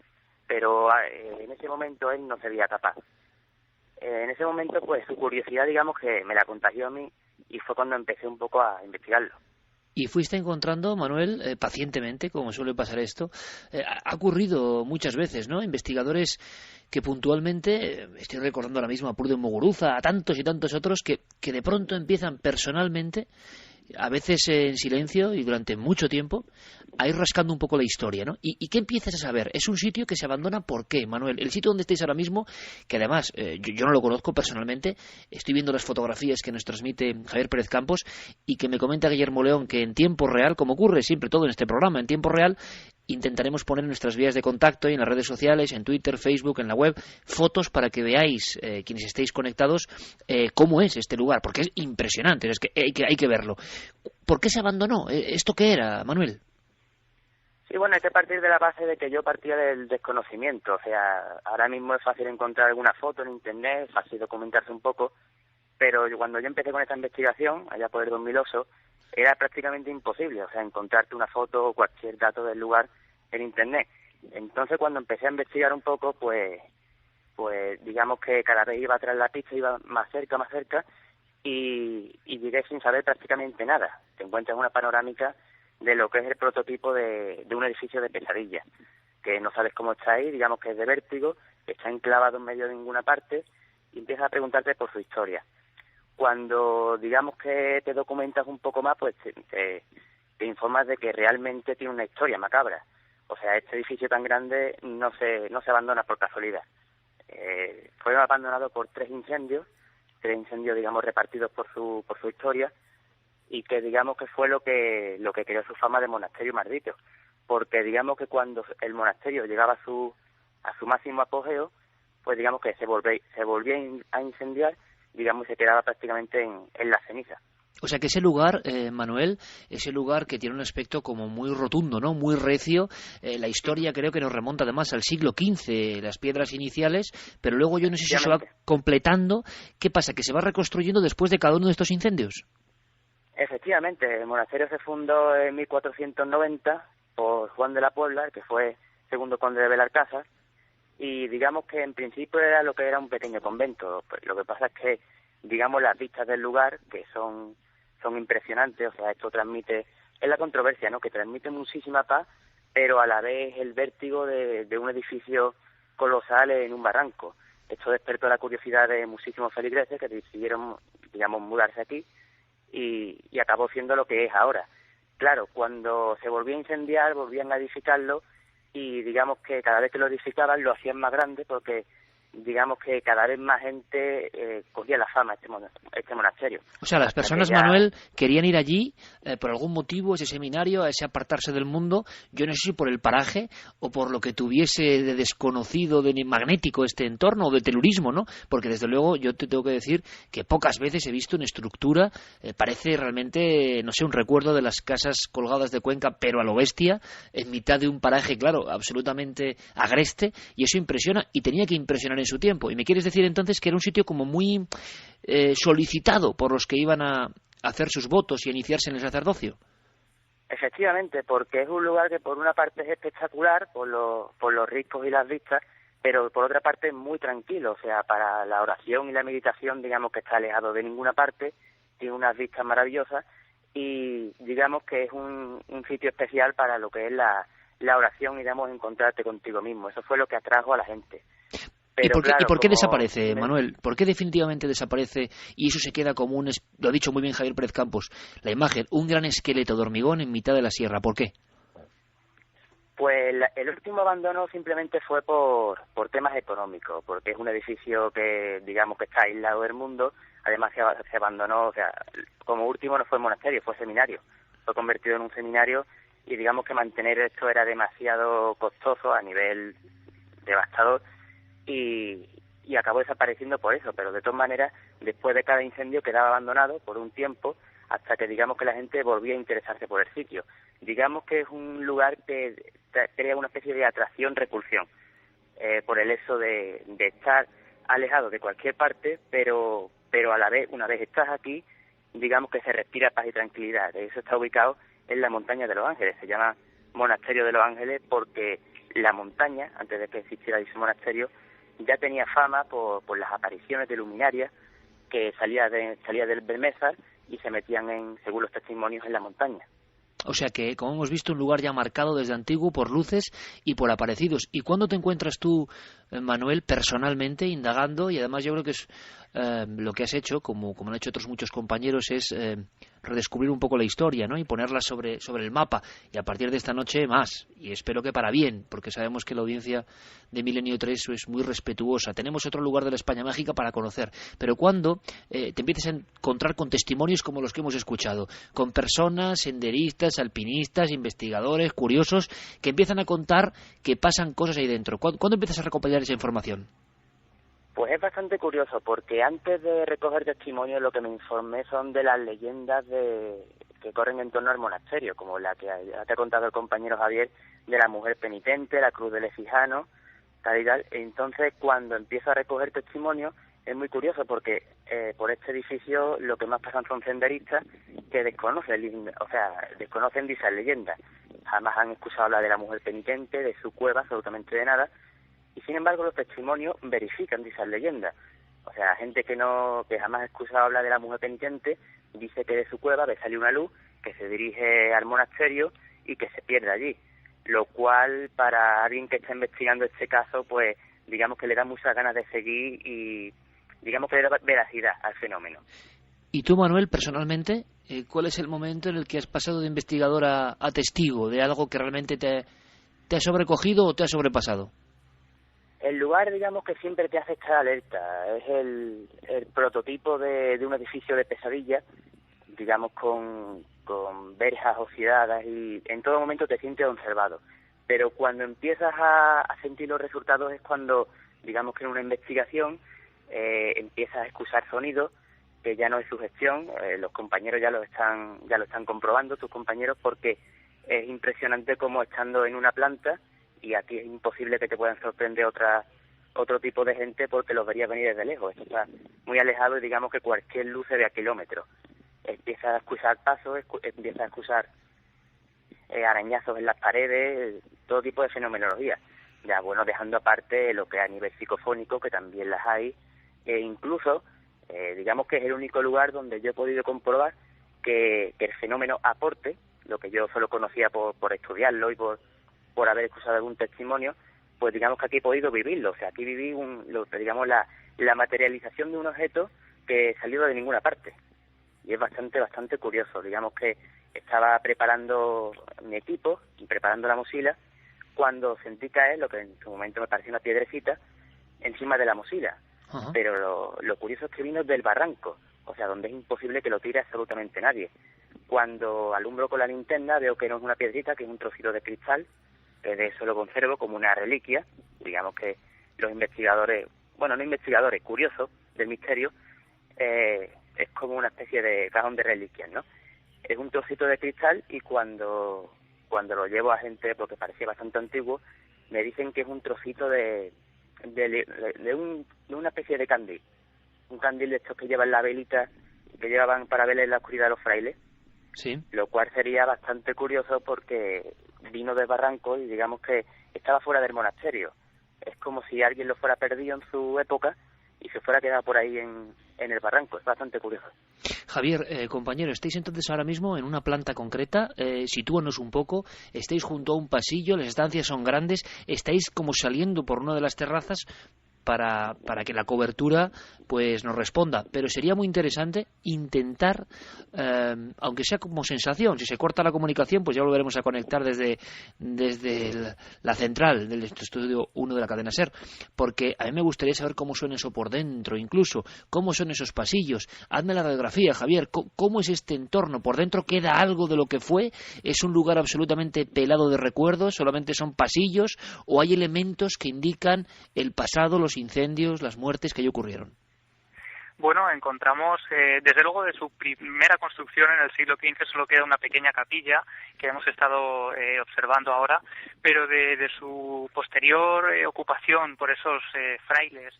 pero en ese momento él no se veía capaz. En ese momento, pues su curiosidad, digamos que me la contagió a mí, y fue cuando empecé un poco a investigarlo. Y fuiste encontrando, Manuel, pacientemente, como suele pasar esto. Ha ocurrido muchas veces, ¿no? Investigadores que puntualmente, estoy recordando ahora mismo a Pruden Muguruza, a tantos y tantos otros, que de pronto empiezan personalmente, a veces en silencio y durante mucho tiempo, a ir rascando un poco la historia, ¿no? ¿Y qué empiezas a saber? Es un sitio que se abandona, ¿por qué, Manuel? El sitio donde estáis ahora mismo, que además yo no lo conozco personalmente, estoy viendo las fotografías que nos transmite Javier Pérez Campos y que me comenta Guillermo León que en tiempo real, como ocurre siempre todo en este programa, en tiempo real, intentaremos poner en nuestras vías de contacto y en las redes sociales, en Twitter, Facebook, en la web, fotos para que veáis, quienes estéis conectados, cómo es este lugar, porque es impresionante, es que hay que verlo. ¿Por qué se abandonó? ¿Esto qué era, Manuel? Sí, bueno, hay que partir de la base de que yo partía del desconocimiento. O sea, ahora mismo es fácil encontrar alguna foto en Internet, es fácil documentarse un poco, pero cuando yo empecé con esta investigación, allá por el 2008, era prácticamente imposible, o sea, encontrarte una foto o cualquier dato del lugar en Internet. Entonces, cuando empecé a investigar un poco, pues digamos que cada vez iba tras la pista, iba más cerca, y llegué sin saber prácticamente nada. Te encuentras una panorámica de lo que es el prototipo de un edificio de pesadilla, que no sabes cómo está ahí, digamos que es de vértigo, está enclavado en medio de ninguna parte, y empiezas a preguntarte por su historia. Cuando digamos que te documentas un poco más, pues te informas de que realmente tiene una historia macabra. O sea, este edificio tan grande no se abandona por casualidad. Fue abandonado por tres incendios, digamos, repartidos por su historia, y que digamos que fue lo que creó su fama de monasterio maldito, porque digamos que cuando el monasterio llegaba a su máximo apogeo, pues digamos que se volvía a incendiar, digamos, y se quedaba prácticamente en la ceniza. O sea que ese lugar, Manuel, ese lugar que tiene un aspecto como muy rotundo, ¿no? Muy recio. La historia creo que nos remonta además al siglo XV, las piedras iniciales, pero luego yo no sé si se va completando. ¿Qué pasa? ¿Que se va reconstruyendo después de cada uno de estos incendios? Efectivamente, el monasterio se fundó en 1490 por Juan de la Puebla, que fue segundo conde de Belalcázar, y digamos que en principio era lo que era un pequeño convento. Pues lo que pasa es que, digamos, las vistas del lugar, que son impresionantes, o sea, esto transmite, es la controversia, ¿no?, que transmite muchísima paz, pero a la vez el vértigo de un edificio colosal en un barranco. Esto despertó la curiosidad de muchísimos feligreses que decidieron, digamos, mudarse aquí, y acabó siendo lo que es ahora. Claro, cuando se volvió a incendiar, volvían a edificarlo, y digamos que cada vez que lo edificaban lo hacían más grande, porque digamos que cada vez más gente cogía la fama este monasterio. O sea, las personas, Manuel, querían ir allí por algún motivo, ese seminario, a ese apartarse del mundo, yo no sé si por el paraje o por lo que tuviese de desconocido, de magnético este entorno, o de telurismo, ¿no? Porque desde luego yo te tengo que decir que pocas veces he visto una estructura, parece realmente, no sé, un recuerdo de las casas colgadas de Cuenca, pero a lo bestia, en mitad de un paraje, claro, absolutamente agreste, y eso impresiona, y tenía que impresionar en su tiempo. ¿Y me quieres decir entonces que era un sitio como muy solicitado por los que iban a hacer sus votos y a iniciarse en el sacerdocio? Efectivamente, porque es un lugar que por una parte es espectacular por los riscos y las vistas, pero por otra parte es muy tranquilo. O sea, para la oración y la meditación, digamos que está alejado de ninguna parte, tiene unas vistas maravillosas, y digamos que es un sitio especial para lo que es la oración y, digamos, encontrarte contigo mismo. Eso fue lo que atrajo a la gente. Pero, ¿Y por qué desaparece, Manuel? ¿Por qué definitivamente desaparece y eso se queda como lo ha dicho muy bien Javier Pérez Campos, la imagen, un gran esqueleto de hormigón en mitad de la sierra? ¿Por qué? Pues el último abandono simplemente fue por temas económicos, porque es un edificio que, digamos, que está aislado del mundo. Además se abandonó, o sea, como último no fue monasterio, fue seminario. Fue convertido en un seminario, y digamos que mantener esto era demasiado costoso a nivel devastador y acabó desapareciendo por eso, pero de todas maneras después de cada incendio quedaba abandonado por un tiempo hasta que digamos que la gente volvía a interesarse por el sitio. Digamos que es un lugar que crea una especie de atracción-repulsión por el hecho de estar alejado de cualquier parte, pero a la vez, una vez estás aquí, digamos que se respira paz y tranquilidad. Eso está ubicado en la montaña de Los Ángeles, se llama Monasterio de Los Ángeles porque la montaña, antes de que existiera ese monasterio, ya tenía fama por las apariciones de luminarias que salía del Belmésar y se metían, según los testimonios, en la montaña. O sea que, como hemos visto, un lugar ya marcado desde antiguo por luces y por aparecidos. ¿Y cuándo te encuentras tú, Manuel, personalmente indagando? Y además yo creo que es lo que has hecho, como han hecho otros muchos compañeros, es redescubrir un poco la historia, ¿no? Y ponerla sobre el mapa. Y a partir de esta noche más. Y espero que para bien, porque sabemos que la audiencia de Milenio 3 es muy respetuosa. Tenemos otro lugar de la España mágica para conocer. Pero cuando te empieces a encontrar con testimonios como los que hemos escuchado, con personas, senderistas, alpinistas, investigadores, curiosos, que empiezan a contar que pasan cosas ahí dentro. ¿Cuándo empiezas a recopilar esa información? Pues es bastante curioso, porque antes de recoger testimonios lo que me informé son de las leyendas que corren en torno al monasterio, como la que te ha contado el compañero Javier, de la mujer penitente, la cruz del Efijano, tal y tal. Entonces, cuando empiezo a recoger testimonios, es muy curioso porque por este edificio lo que más pasan son senderistas que desconocen dichas leyendas. Jamás han escuchado hablar de la mujer penitente, de su cueva, absolutamente de nada. Y sin embargo los testimonios verifican dichas leyendas. O sea, gente que jamás ha escuchado hablar de la mujer penitente dice que de su cueva ve salir una luz que se dirige al monasterio y que se pierde allí. Lo cual, para alguien que está investigando este caso, pues digamos que le da muchas ganas de seguir y digamos que le da veracidad al fenómeno. ¿Y tú, Manuel, personalmente, cuál es el momento en el que has pasado de investigador a testigo de algo que realmente te ha sobrecogido o te ha sobrepasado? El lugar, digamos, que siempre te hace estar alerta. Es el prototipo de un edificio de pesadilla, digamos, con verjas oxidadas y en todo momento te sientes observado. Pero cuando empiezas a sentir los resultados es cuando, digamos que en una investigación, empiezas a escuchar sonidos que ya no es sugestión. Los compañeros ya lo están comprobando, tus compañeros, porque es impresionante cómo estando en una planta, y aquí es imposible que te puedan sorprender otro tipo de gente porque los verías venir desde lejos. Esto está muy alejado y digamos que cualquier luz se ve a kilómetros. Empiezas a escuchar pasos, empiezas a escuchar arañazos en las paredes, todo tipo de fenomenología. Ya, bueno, dejando aparte lo que a nivel psicofónico, que también las hay, e incluso, digamos que es el único lugar donde yo he podido comprobar que el fenómeno aporte, lo que yo solo conocía por estudiarlo y por haber escuchado algún testimonio, pues digamos que aquí he podido vivirlo. O sea, aquí viví la materialización de un objeto que salió de ninguna parte. Y es bastante curioso. Digamos que estaba preparando mi equipo y preparando la mochila cuando sentí caer lo que en su momento me pareció una piedrecita encima de la mochila. Uh-huh. Pero lo curioso es que vino del barranco, o sea, donde es imposible que lo tire absolutamente nadie. Cuando alumbro con la linterna veo que no es una piedrita, que es un trocito de cristal, que de eso lo conservo como una reliquia. Digamos que los investigadores, bueno, no investigadores, curiosos del misterio, es como una especie de cajón de reliquias, ¿no? Es un trocito de cristal y cuando lo llevo a gente, porque parecía bastante antiguo, me dicen que es un trocito de una especie de candil. Un candil de estos que llevan la velita, que llevaban para ver en la oscuridad de los frailes. Sí. Lo cual sería bastante curioso porque vino del barranco y digamos que estaba fuera del monasterio. Es como si alguien lo fuera perdido en su época y se fuera quedado por ahí en el barranco. Es bastante curioso. Javier, compañero, estáis entonces ahora mismo en una planta concreta, sitúanos un poco, estáis junto a un pasillo, las estancias son grandes, estáis como saliendo por una de las terrazas, para que la cobertura pues nos responda, pero sería muy interesante intentar, aunque sea como sensación, si se corta la comunicación pues ya volveremos a conectar desde la central del estudio 1 de la cadena SER, porque a mí me gustaría saber cómo suena eso por dentro, incluso cómo son esos pasillos. Hazme la radiografía, Javier, cómo es este entorno, por dentro queda algo de lo que fue, es un lugar absolutamente pelado de recuerdos, solamente son pasillos, o hay elementos que indican el pasado, los incendios, las muertes que allí ocurrieron. Bueno, encontramos, desde luego, de su primera construcción en el siglo XV solo queda una pequeña capilla que hemos estado observando ahora, pero de su posterior ocupación por esos frailes,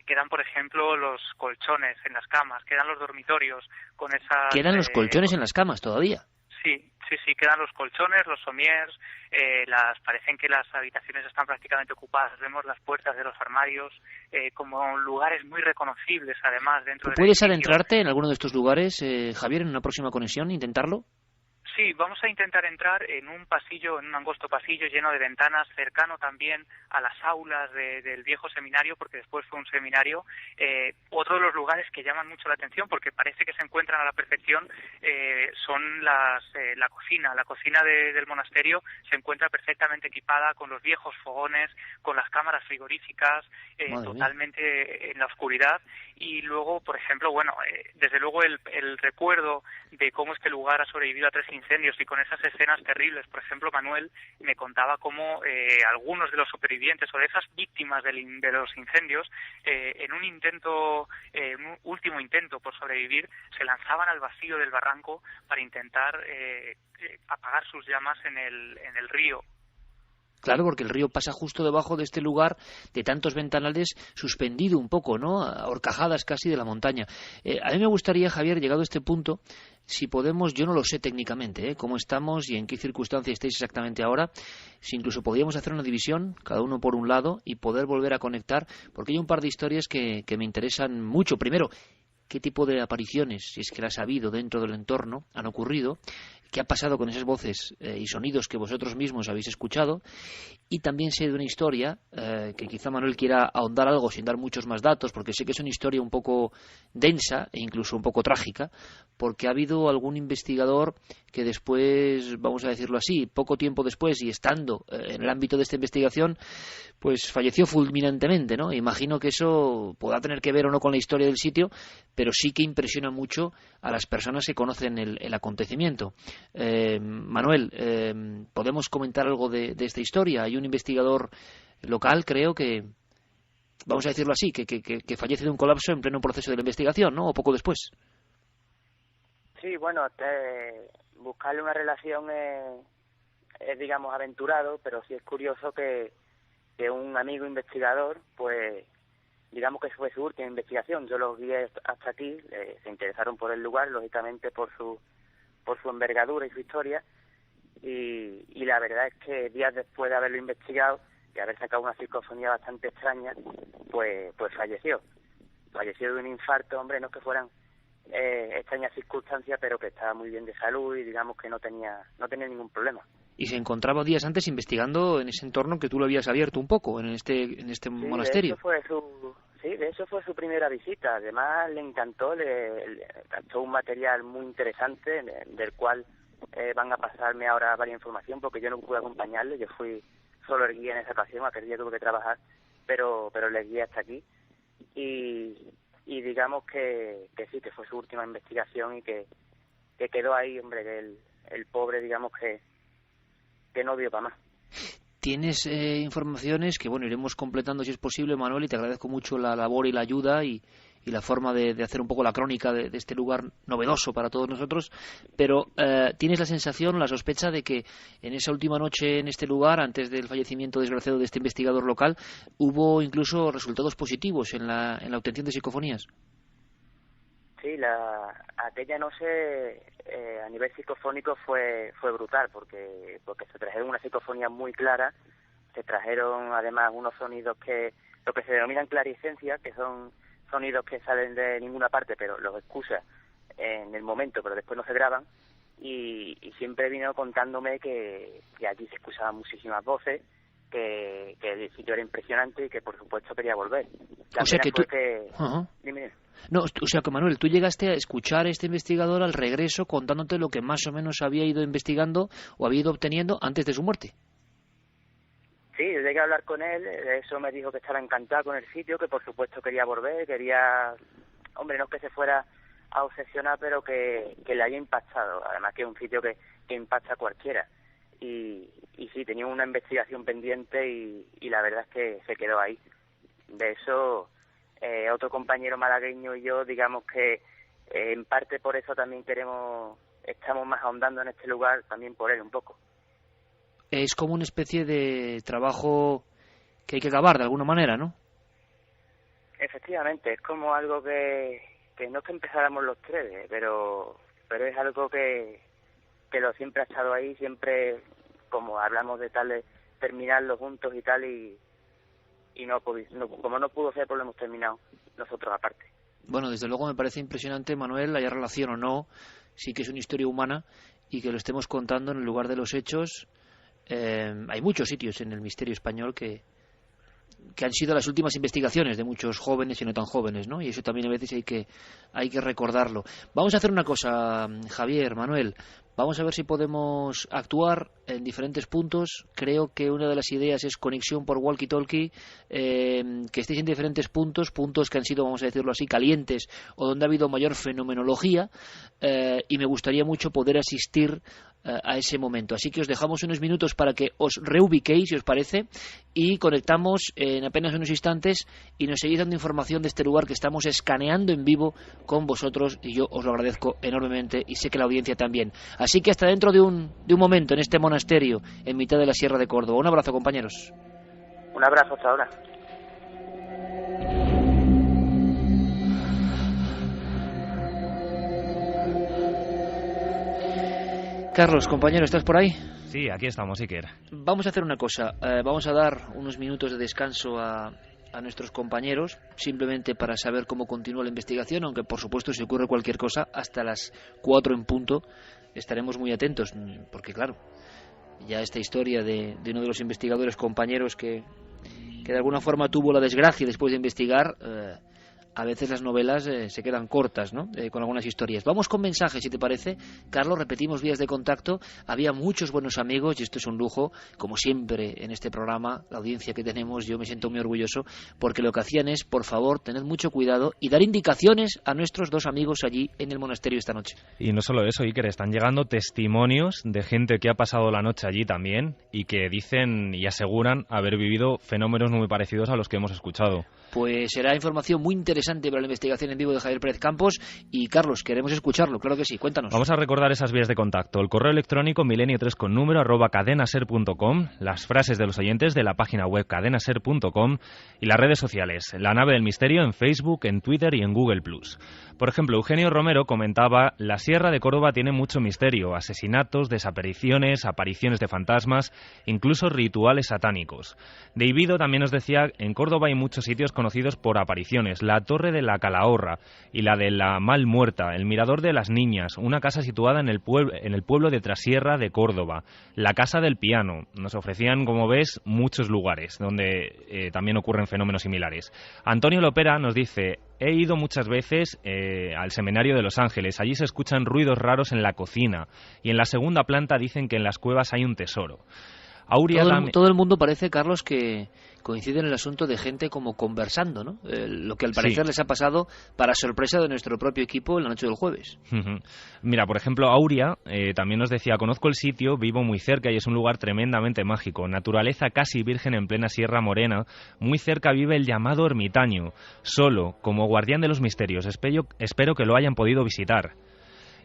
quedan, por ejemplo, los colchones en las camas, quedan los dormitorios con esas... ¿Quedan los colchones en las camas todavía? Sí, quedan los colchones, los somiers, parecen que las habitaciones están prácticamente ocupadas, vemos las puertas de los armarios como lugares muy reconocibles, además, dentro de... ¿Puedes adentrarte en alguno de estos lugares, Javier, en una próxima conexión, intentarlo? Sí, vamos a intentar entrar en un pasillo, en un angosto pasillo lleno de ventanas, cercano también a las aulas del viejo seminario, porque después fue un seminario. Otro de los lugares que llaman mucho la atención, porque parece que se encuentran a la perfección, son la cocina. La cocina del monasterio se encuentra perfectamente equipada con los viejos fogones, con las cámaras frigoríficas, totalmente en la oscuridad. Y luego, por ejemplo, desde luego el recuerdo de cómo este lugar ha sobrevivido a 3 incendios y con esas escenas terribles. Por ejemplo, Manuel me contaba cómo algunos de los supervivientes o de esas víctimas de los incendios, en un último intento por sobrevivir, se lanzaban al vacío del barranco para intentar apagar sus llamas en el río. Claro, porque el río pasa justo debajo de este lugar de tantos ventanales, suspendido un poco, ¿no? A horcajadas casi de la montaña. A mí me gustaría, Javier, llegado a este punto, si podemos, yo no lo sé técnicamente, cómo estamos y en qué circunstancia estáis exactamente ahora, si incluso podríamos hacer una división, cada uno por un lado, y poder volver a conectar, porque hay un par de historias que me interesan mucho. Primero, qué tipo de apariciones, si es que las ha habido dentro del entorno, han ocurrido, qué ha pasado con esas voces y sonidos que vosotros mismos habéis escuchado, y también sé de una historia que quizá Manuel quiera ahondar algo sin dar muchos más datos, porque sé que es una historia un poco densa e incluso un poco trágica, porque ha habido algún investigador que después, vamos a decirlo así, poco tiempo después y estando en el ámbito de esta investigación, pues falleció fulminantemente, ¿no? Imagino que eso podrá tener que ver o no con la historia del sitio, pero sí que impresiona mucho a las personas que conocen el acontecimiento. Manuel, ¿podemos comentar algo de esta historia? Hay un investigador local, creo que, vamos a decirlo así, que fallece de un colapso en pleno proceso de la investigación, ¿no? O poco después. Sí, bueno, buscarle una relación es, digamos, aventurado, pero sí es curioso que un amigo investigador, pues, digamos que fue su última investigación. Yo los guié hasta aquí, se interesaron por el lugar, lógicamente por su envergadura y su historia, y la verdad es que días después de haberlo investigado y haber sacado una psicofonía bastante extraña, pues falleció de un infarto. Hombre, no es que fueran extrañas circunstancias, pero que estaba muy bien de salud y digamos que no tenía ningún problema. Y se encontraba días antes investigando en ese entorno que tú lo habías abierto un poco, en este monasterio. De eso fue su primera visita. Además, le encantó un material muy interesante, del cual van a pasarme ahora varias información, porque yo no pude acompañarle, yo fui solo el guía en esa ocasión, aquel día tuve que trabajar, pero le guié hasta aquí. Y digamos que sí, que fue su última investigación y que quedó ahí, hombre, que el pobre, digamos que no dio para más. Tienes informaciones que, bueno, iremos completando si es posible, Manuel, y te agradezco mucho la labor y la ayuda y la forma de hacer un poco la crónica de este lugar novedoso para todos nosotros, pero ¿tienes la sensación, la sospecha de que en esa última noche en este lugar, antes del fallecimiento desgraciado de este investigador local, hubo incluso resultados positivos en la obtención de psicofonías? Sí, aquella noche a nivel psicofónico fue brutal, porque se trajeron una psicofonía muy clara, se trajeron además unos sonidos lo que se denominan claricencia, que son sonidos que salen de ninguna parte, pero los escuchas en el momento, pero después no se graban, y siempre vino contándome que aquí se escuchaban muchísimas voces, que el sitio era impresionante y que por supuesto quería volver. O sea que tú... Uh-huh. Dime. No, o sea que Manuel, tú llegaste a escuchar a este investigador al regreso contándote lo que más o menos había ido investigando o había ido obteniendo antes de su muerte. Sí, yo llegué a hablar con él, eso me dijo que estaba encantado con el sitio, que por supuesto quería volver, hombre, no es que se fuera a obsesionar, pero que le haya impactado, además que es un sitio que impacta a cualquiera. Y sí, tenía una investigación pendiente y la verdad es que se quedó ahí. De eso, otro compañero malagueño y yo, digamos que en parte por eso también estamos más ahondando en este lugar, también por él un poco. Es como una especie de trabajo que hay que acabar de alguna manera, ¿no? Efectivamente, es como algo que no es que empezáramos los tres, pero es algo que lo siempre ha estado ahí, siempre como hablamos de tal de terminarlo juntos y tal, y como no pudo ser, pues lo hemos terminado nosotros aparte. Bueno, desde luego me parece impresionante, Manuel, haya relación o no, sí que es una historia humana y que lo estemos contando en el lugar de los hechos. Hay muchos sitios en el misterio español que han sido las últimas investigaciones de muchos jóvenes y no tan jóvenes, ¿no? Y eso también a veces hay que recordarlo. Vamos a hacer una cosa, Javier, Manuel. Vamos a ver si podemos actuar en diferentes puntos. Creo que una de las ideas es conexión por walkie-talkie, que estéis en diferentes puntos que han sido, vamos a decirlo así, calientes o donde ha habido mayor fenomenología, y me gustaría mucho poder asistir a ese momento. Así que os dejamos unos minutos para que os reubiquéis, si os parece, y conectamos en apenas unos instantes y nos seguís dando información de este lugar que estamos escaneando en vivo con vosotros, y yo os lo agradezco enormemente y sé que la audiencia también. Así que hasta dentro de un momento en este monasterio en mitad de la Sierra de Córdoba. Un abrazo, compañeros. Un abrazo, hasta ahora. Carlos, compañero, ¿estás por ahí? Sí, aquí estamos, Iker. Vamos a hacer una cosa. Vamos a dar unos minutos de descanso a nuestros compañeros, simplemente para saber cómo continúa la investigación, aunque por supuesto si ocurre cualquier cosa, hasta las 4 en punto estaremos muy atentos, porque claro, ya esta historia de uno de los investigadores compañeros que de alguna forma tuvo la desgracia después de investigar, a veces las novelas se quedan cortas, ¿no? Con algunas historias. Vamos con mensajes, si te parece. Carlos, repetimos vías de contacto. Había muchos buenos amigos y esto es un lujo, como siempre en este programa, la audiencia que tenemos, yo me siento muy orgulloso, porque lo que hacían es, por favor, tener mucho cuidado y dar indicaciones a nuestros dos amigos allí en el monasterio esta noche. Y no solo eso, Iker, están llegando testimonios de gente que ha pasado la noche allí también y que dicen y aseguran haber vivido fenómenos muy parecidos a los que hemos escuchado. Pues será información muy interesante para la investigación en vivo de Javier Pérez Campos. Y Carlos, queremos escucharlo, claro que sí, cuéntanos. Vamos a recordar esas vías de contacto. El correo electrónico milenio3@cadenaser.com, las frases de los oyentes de la página web cadenaser.com y las redes sociales, La Nave del Misterio en Facebook, en Twitter y en Google+. Por ejemplo, Eugenio Romero comentaba: la Sierra de Córdoba tiene mucho misterio, asesinatos, desapariciones, apariciones de fantasmas, incluso rituales satánicos. Davido también nos decía: en Córdoba hay muchos sitios conocidos por apariciones, la Torre de la Calahorra y la de la Mal Muerta, el Mirador de las Niñas, una casa situada en el pueblo de Trasierra de Córdoba, la Casa del Piano. Nos ofrecían, como ves, muchos lugares donde también ocurren fenómenos similares. Antonio Lopera nos dice: he ido muchas veces al Seminario de Los Ángeles, allí se escuchan ruidos raros en la cocina y en la segunda planta dicen que en las cuevas hay un tesoro. Todo el mundo parece, Carlos, que coincide en el asunto de gente como conversando, ¿no? Lo que al parecer les ha pasado para sorpresa de nuestro propio equipo en la noche del jueves. Mira, por ejemplo, Aurea también nos decía: conozco el sitio, vivo muy cerca y es un lugar tremendamente mágico, naturaleza casi virgen en plena Sierra Morena, muy cerca vive el llamado ermitaño, solo, como guardián de los misterios, espero que lo hayan podido visitar.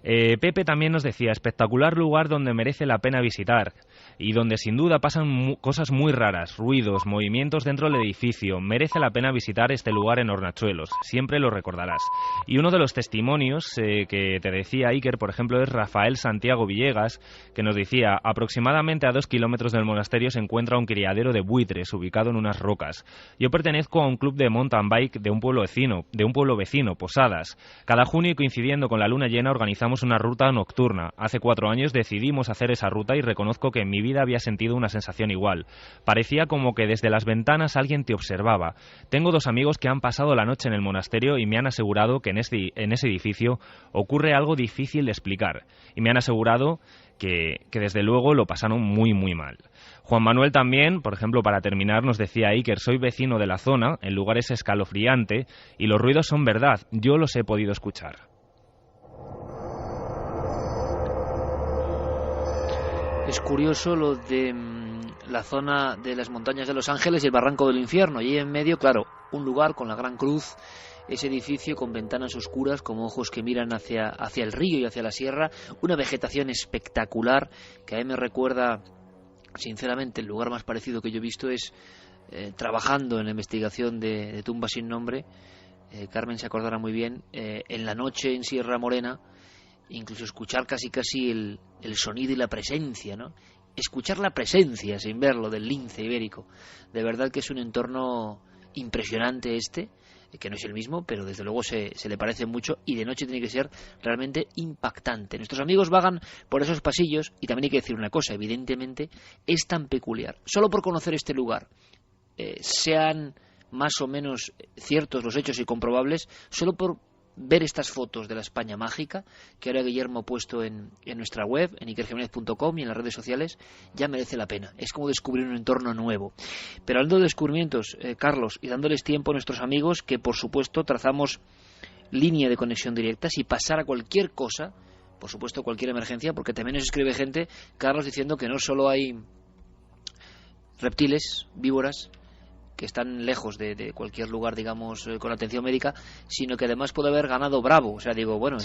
Pepe también nos decía: espectacular lugar donde merece la pena visitar y donde sin duda pasan cosas muy raras, ruidos, movimientos dentro del edificio. Merece la pena visitar este lugar en Hornachuelos, siempre lo recordarás. Y uno de los testimonios que te decía Iker, por ejemplo, es Rafael Santiago Villegas, que nos decía: aproximadamente a 2 kilómetros del monasterio se encuentra un criadero de buitres ubicado en unas rocas. Yo pertenezco a un club de mountain bike de un pueblo vecino, Posadas. Cada junio, coincidiendo con la luna llena, organizamos una ruta nocturna. Hace 4 años decidimos hacer esa ruta y reconozco que en mi vida había sentido una sensación igual. Parecía como que desde las ventanas alguien te observaba. Tengo 2 amigos que han pasado la noche en el monasterio y me han asegurado que en ese edificio ocurre algo difícil de explicar. Y me han asegurado que desde luego lo pasaron muy muy mal. Juan Manuel también, por ejemplo, para terminar, nos decía Iker: soy vecino de la zona, el lugar es escalofriante y los ruidos son verdad, yo los he podido escuchar. Es curioso lo de la zona de las montañas de Los Ángeles y el Barranco del Infierno, y en medio, claro, un lugar con la Gran Cruz, ese edificio con ventanas oscuras como ojos que miran hacia el río y hacia la sierra, una vegetación espectacular que a mí me recuerda, sinceramente, el lugar más parecido que yo he visto es trabajando en la investigación de tumbas sin nombre. Carmen se acordará muy bien, en la noche en Sierra Morena, incluso escuchar casi el sonido y la presencia, ¿no? Escuchar la presencia sin verlo del lince ibérico. De verdad que es un entorno impresionante que no es el mismo, pero desde luego se le parece mucho, y de noche tiene que ser realmente impactante. Nuestros amigos vagan por esos pasillos, y también hay que decir una cosa: evidentemente es tan peculiar, solo por conocer este lugar, sean más o menos ciertos los hechos y comprobables, solo por ver estas fotos de la España mágica que ahora Guillermo ha puesto en nuestra web, en ikerjimenez.com y en las redes sociales, ya merece la pena. Es como descubrir un entorno nuevo. Pero hablando de descubrimientos, Carlos, y dándoles tiempo a nuestros amigos, que por supuesto trazamos línea de conexión directa, si pasara cualquier cosa, por supuesto cualquier emergencia, porque también nos escribe gente, Carlos, diciendo que no solo hay reptiles, víboras, que están lejos de cualquier lugar, digamos, con atención médica, sino que además puede haber ganado bravo. O sea, digo, bueno,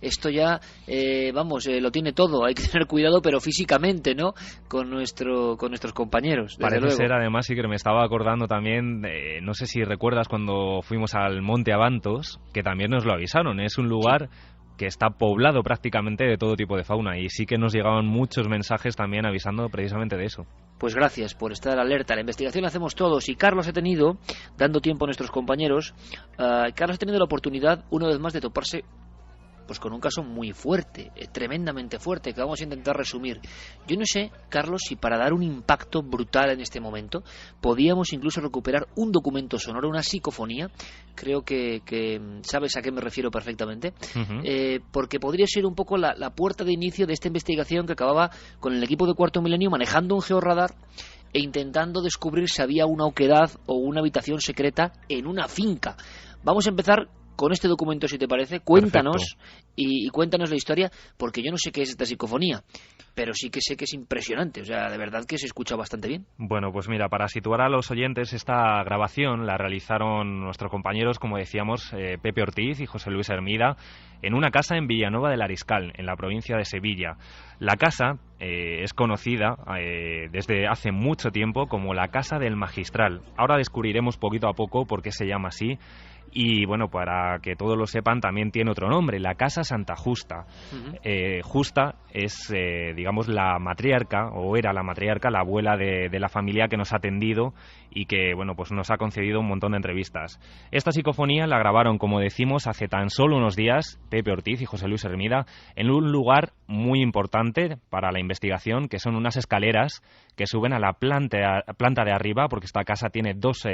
esto ya lo tiene todo. Hay que tener cuidado, pero físicamente, ¿no?, con nuestros compañeros. Parece ser, además, sí, que me estaba acordando también, no sé si recuerdas cuando fuimos al Monte Abantos, que también nos lo avisaron. Es un lugar que está poblado prácticamente de todo tipo de fauna, y sí que nos llegaban muchos mensajes también avisando precisamente de eso. Pues gracias por estar alerta. La investigación la hacemos todos, y Carlos ha tenido, dando tiempo a nuestros compañeros, Carlos ha tenido la oportunidad una vez más de toparse pues con un caso muy fuerte, tremendamente fuerte, que vamos a intentar resumir. Yo no sé, Carlos, si para dar un impacto brutal en este momento podíamos incluso recuperar un documento sonoro, una psicofonía. Creo que sabes a qué me refiero perfectamente, porque podría ser un poco la puerta de inicio de esta investigación que acababa con el equipo de Cuarto Milenio manejando un georradar e intentando descubrir si había una oquedad o una habitación secreta en una finca. Vamos a empezar con este documento, si te parece. Cuéntanos y cuéntanos la historia, porque yo no sé qué es esta psicofonía, pero sí que sé que es impresionante. O sea, de verdad que se escucha bastante bien. Bueno, pues mira, para situar a los oyentes, esta grabación la realizaron nuestros compañeros, como decíamos, Pepe Ortiz y José Luis Hermida, en una casa en Villanueva del Ariscal, en la provincia de Sevilla. La casa es conocida desde hace mucho tiempo como la Casa del Magistral. Ahora descubriremos poquito a poco por qué se llama así. Y bueno, para que todos lo sepan, también tiene otro nombre, la Casa Santa Justa. Justa es, digamos, la matriarca, o era la matriarca, la abuela de la familia que nos ha atendido y que, bueno, pues nos ha concedido un montón de entrevistas. Esta psicofonía la grabaron, como decimos, hace tan solo unos días, Pepe Ortiz y José Luis Hermida, en un lugar muy importante para la investigación, que son unas escaleras que suben a la planta de arriba, porque esta casa tiene dos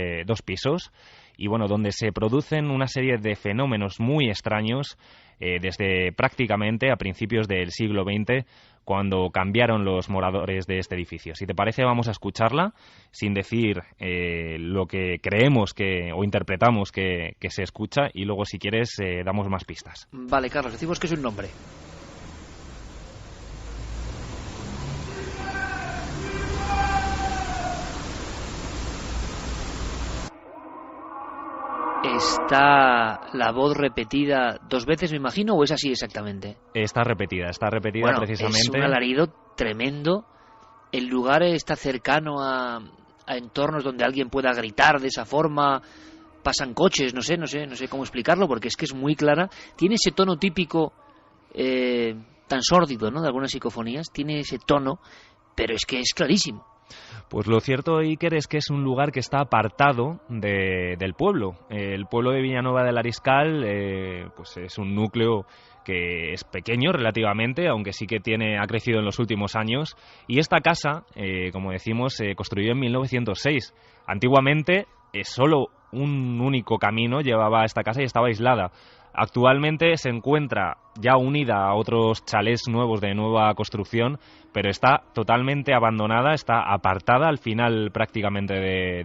pisos, y bueno, donde se producen una serie de fenómenos muy extraños desde prácticamente a principios del siglo XX, cuando cambiaron los moradores de este edificio. Si te parece, vamos a escucharla sin decir lo que creemos o interpretamos que se escucha, y luego, si quieres, damos más pistas. Vale, Carlos, decimos que es un nombre. ¿Está la voz repetida 2 veces, me imagino, o es así exactamente? Está repetida bueno, precisamente. Es un alarido tremendo. El lugar está cercano a entornos donde alguien pueda gritar de esa forma. Pasan coches, no sé cómo explicarlo, porque es que es muy clara. Tiene ese tono típico tan sórdido, ¿no?, de algunas psicofonías. Tiene ese tono, pero es que es clarísimo. Pues lo cierto, Iker, es que es un lugar que está apartado del pueblo. El pueblo de Villanueva del Ariscal pues es un núcleo que es pequeño relativamente, aunque sí que ha crecido en los últimos años. Y esta casa, como decimos, se construyó en 1906. Antiguamente, solo un único camino llevaba a esta casa y estaba aislada. Actualmente se encuentra ya unida a otros chalés nuevos de nueva construcción, pero está totalmente abandonada, está apartada al final prácticamente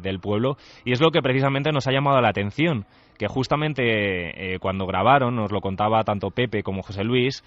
del pueblo, y es lo que precisamente nos ha llamado la atención, que justamente cuando grabaron, nos lo contaba tanto Pepe como José Luis,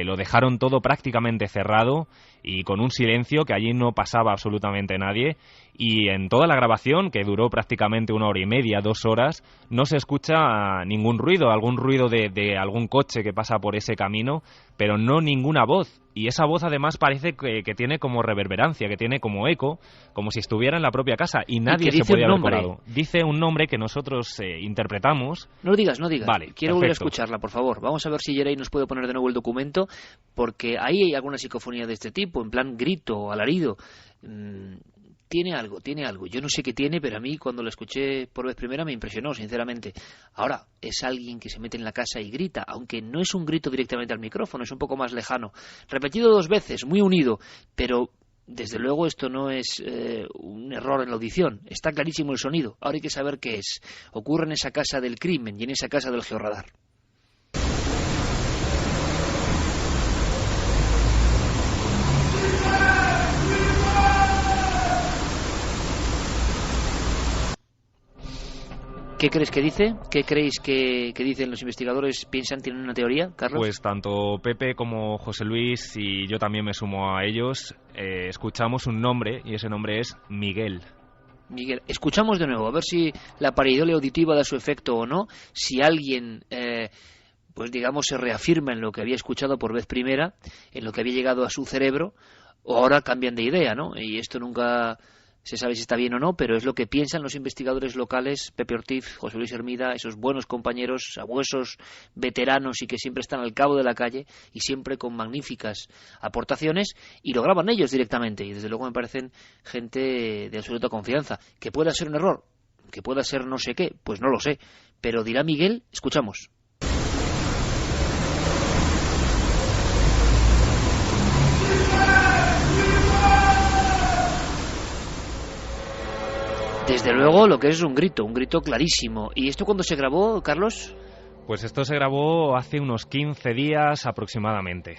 lo dejaron todo prácticamente cerrado y con un silencio que allí no pasaba absolutamente nadie, y en toda la grabación, que duró prácticamente 1 hora y media, 2 horas, no se escucha ningún ruido, algún ruido de algún coche que pasa por ese camino, pero no ninguna voz. Y esa voz además parece que tiene como reverberancia, que tiene como eco, como si estuviera en la propia casa, y nadie se podía haber colado. Dice un nombre que nosotros interpretamos. No lo digas. Vale, quiero volver a escucharla, por favor. Vamos a ver si Yeray nos puede poner de nuevo el documento, porque ahí hay alguna psicofonía de este tipo, en plan grito, alarido. Tiene algo. Yo no sé qué tiene, pero a mí cuando lo escuché por vez primera me impresionó, sinceramente. Ahora, es alguien que se mete en la casa y grita, aunque no es un grito directamente al micrófono, es un poco más lejano. Repetido 2 veces, muy unido, pero desde luego esto no es un error en la audición. Está clarísimo el sonido. Ahora hay que saber qué es. Ocurre en esa casa del crimen y en esa casa del georradar. ¿Qué crees que dice? ¿Qué creéis que dicen los investigadores? ¿Piensan, tienen una teoría, Carlos? Pues tanto Pepe como José Luis, y yo también me sumo a ellos, escuchamos un nombre, y ese nombre es Miguel. Miguel, escuchamos de nuevo, a ver si la pareidolia auditiva da su efecto o no, si alguien, pues digamos, se reafirma en lo que había escuchado por vez primera, en lo que había llegado a su cerebro, o ahora cambian de idea, ¿no? Y esto nunca se sabe si está bien o no, pero es lo que piensan los investigadores locales, Pepe Ortiz, José Luis Hermida, esos buenos compañeros, sabuesos, veteranos y que siempre están al cabo de la calle y siempre con magníficas aportaciones, y lo graban ellos directamente, y desde luego me parecen gente de absoluta confianza. Que pueda ser un error, que pueda ser no sé qué, pues no lo sé, pero dirá Miguel. Escuchamos. Desde luego lo que es un grito clarísimo. ¿Y esto cuándo se grabó, Carlos? Pues esto se grabó hace unos 15 días aproximadamente.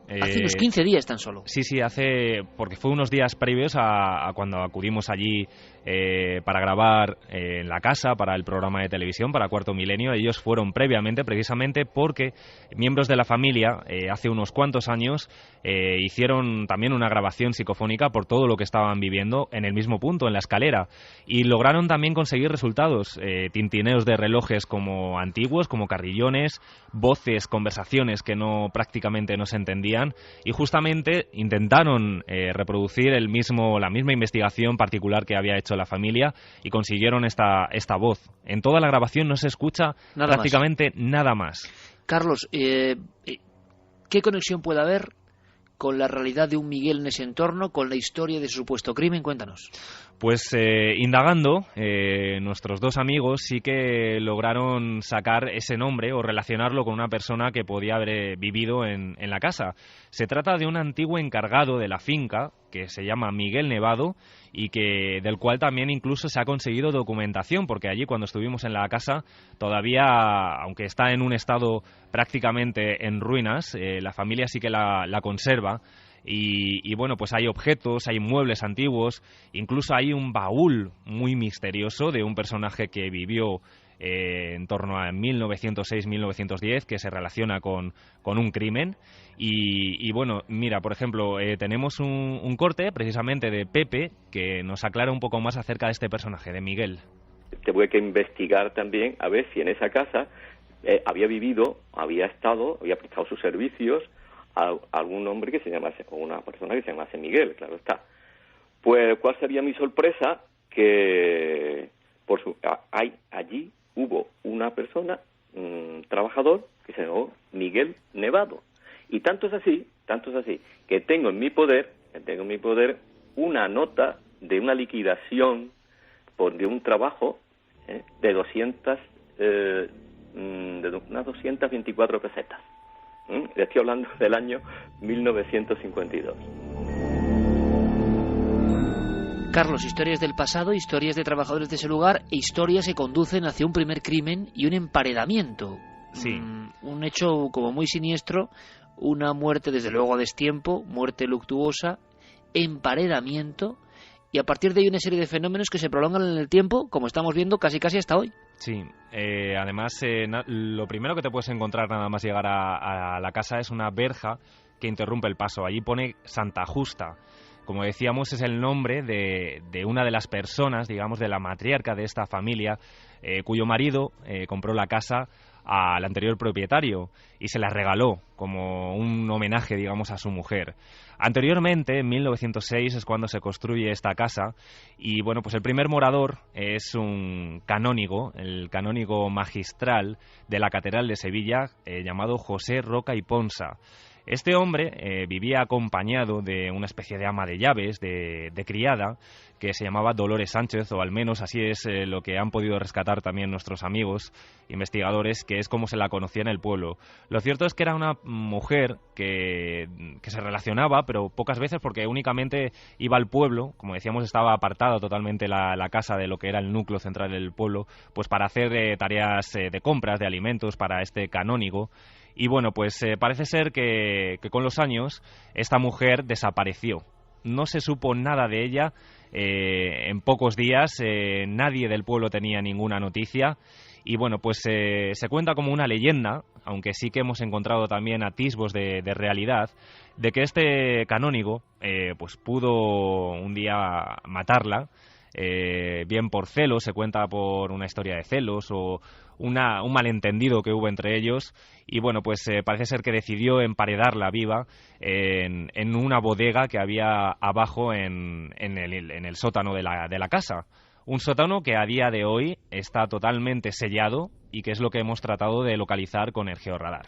Hace unos 15 días tan solo. Sí, porque fue unos días previos a cuando acudimos allí para grabar en la casa, para el programa de televisión, para Cuarto Milenio. Ellos fueron previamente, precisamente porque miembros de la familia, hace unos cuantos años, hicieron también una grabación psicofónica por todo lo que estaban viviendo en el mismo punto, en la escalera. Y lograron también conseguir resultados, tintineos de relojes como antiguos, como carrillones, voces, conversaciones que prácticamente no se entendían. Y justamente intentaron reproducir la misma investigación particular que había hecho la familia y consiguieron esta voz. En toda la grabación no se escucha prácticamente nada más. Carlos, ¿qué conexión puede haber con la realidad de un Miguel en ese entorno, con la historia de su supuesto crimen? Cuéntanos. Pues indagando, nuestros 2 amigos sí que lograron sacar ese nombre o relacionarlo con una persona que podía haber vivido en la casa. Se trata de un antiguo encargado de la finca que se llama Miguel Nevado y del cual también incluso se ha conseguido documentación, porque allí cuando estuvimos en la casa todavía, aunque está en un estado prácticamente en ruinas, la familia sí que la conserva. Y bueno, pues hay objetos, hay muebles antiguos, incluso hay un baúl muy misterioso de un personaje que vivió en torno a 1906-1910, que se relaciona con un crimen. Y bueno, mira, por ejemplo, tenemos un corte precisamente de Pepe que nos aclara un poco más acerca de este personaje, de Miguel. Tuve que investigar también a ver si en esa casa había vivido, había prestado sus servicios a algún hombre que se llamase, o una persona que se llamase Miguel, claro está. Pues, ¿cuál sería mi sorpresa? Que allí hubo una persona, un trabajador, que se llamó Miguel Nevado. Y tanto es así, que tengo en mi poder una nota de una liquidación de un trabajo de unas 224 pesetas. Le estoy hablando del año 1952. Carlos, historias del pasado, historias de trabajadores de ese lugar e historias que conducen hacia un primer crimen y un emparedamiento. Sí. Un hecho como muy siniestro, una muerte desde luego a destiempo, muerte luctuosa, emparedamiento, y a partir de ahí una serie de fenómenos que se prolongan en el tiempo, como estamos viendo casi hasta hoy. Sí, además lo primero que te puedes encontrar nada más llegar a la casa es una verja que interrumpe el paso. Allí pone Santa Justa. Como decíamos, es el nombre de una de las personas, digamos, de la matriarca de esta familia, cuyo marido compró la casa al anterior propietario y se la regaló como un homenaje, digamos, a su mujer. Anteriormente, en 1906, es cuando se construye esta casa y, bueno, pues el primer morador es un canónigo, el canónigo magistral de la Catedral de Sevilla, llamado José Roca y Ponsa. Este hombre vivía acompañado de una especie de ama de llaves, de criada, que se llamaba Dolores Sánchez, o al menos así es lo que han podido rescatar también nuestros amigos investigadores, que es como se la conocía en el pueblo. Lo cierto es que era una mujer que se relacionaba, pero pocas veces, porque únicamente iba al pueblo, como decíamos, estaba apartada totalmente la casa de lo que era el núcleo central del pueblo, pues para hacer tareas de compras, de alimentos para este canónigo. Y bueno, pues parece ser que con los años esta mujer desapareció. No se supo nada de ella. En pocos días nadie del pueblo tenía ninguna noticia. Y bueno, pues se cuenta como una leyenda, aunque sí que hemos encontrado también atisbos de realidad, de que este canónigo pues pudo un día matarla. Bien por celos, se cuenta por una historia de celos o un malentendido que hubo entre ellos, y bueno, pues parece ser que decidió emparedarla viva en una bodega que había abajo en el sótano de la casa. Un sótano que a día de hoy está totalmente sellado y que es lo que hemos tratado de localizar con el georradar.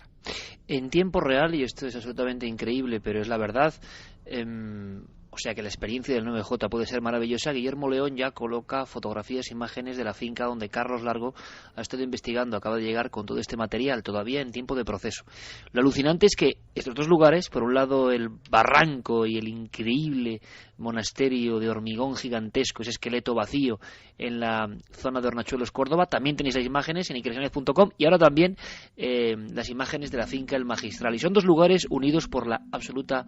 En tiempo real, y esto es absolutamente increíble, pero es la verdad, o sea que la experiencia del 9J puede ser maravillosa. Guillermo León ya coloca fotografías, imágenes de la finca donde Carlos Largo ha estado investigando, acaba de llegar con todo este material, todavía en tiempo de proceso. Lo alucinante es que estos dos lugares, por un lado el barranco y el increíble monasterio de hormigón gigantesco, ese esqueleto vacío en la zona de Hornachuelos, Córdoba, también tenéis las imágenes en increaciones.com, y ahora también las imágenes de la finca El Magistral. Y son dos lugares unidos por la absoluta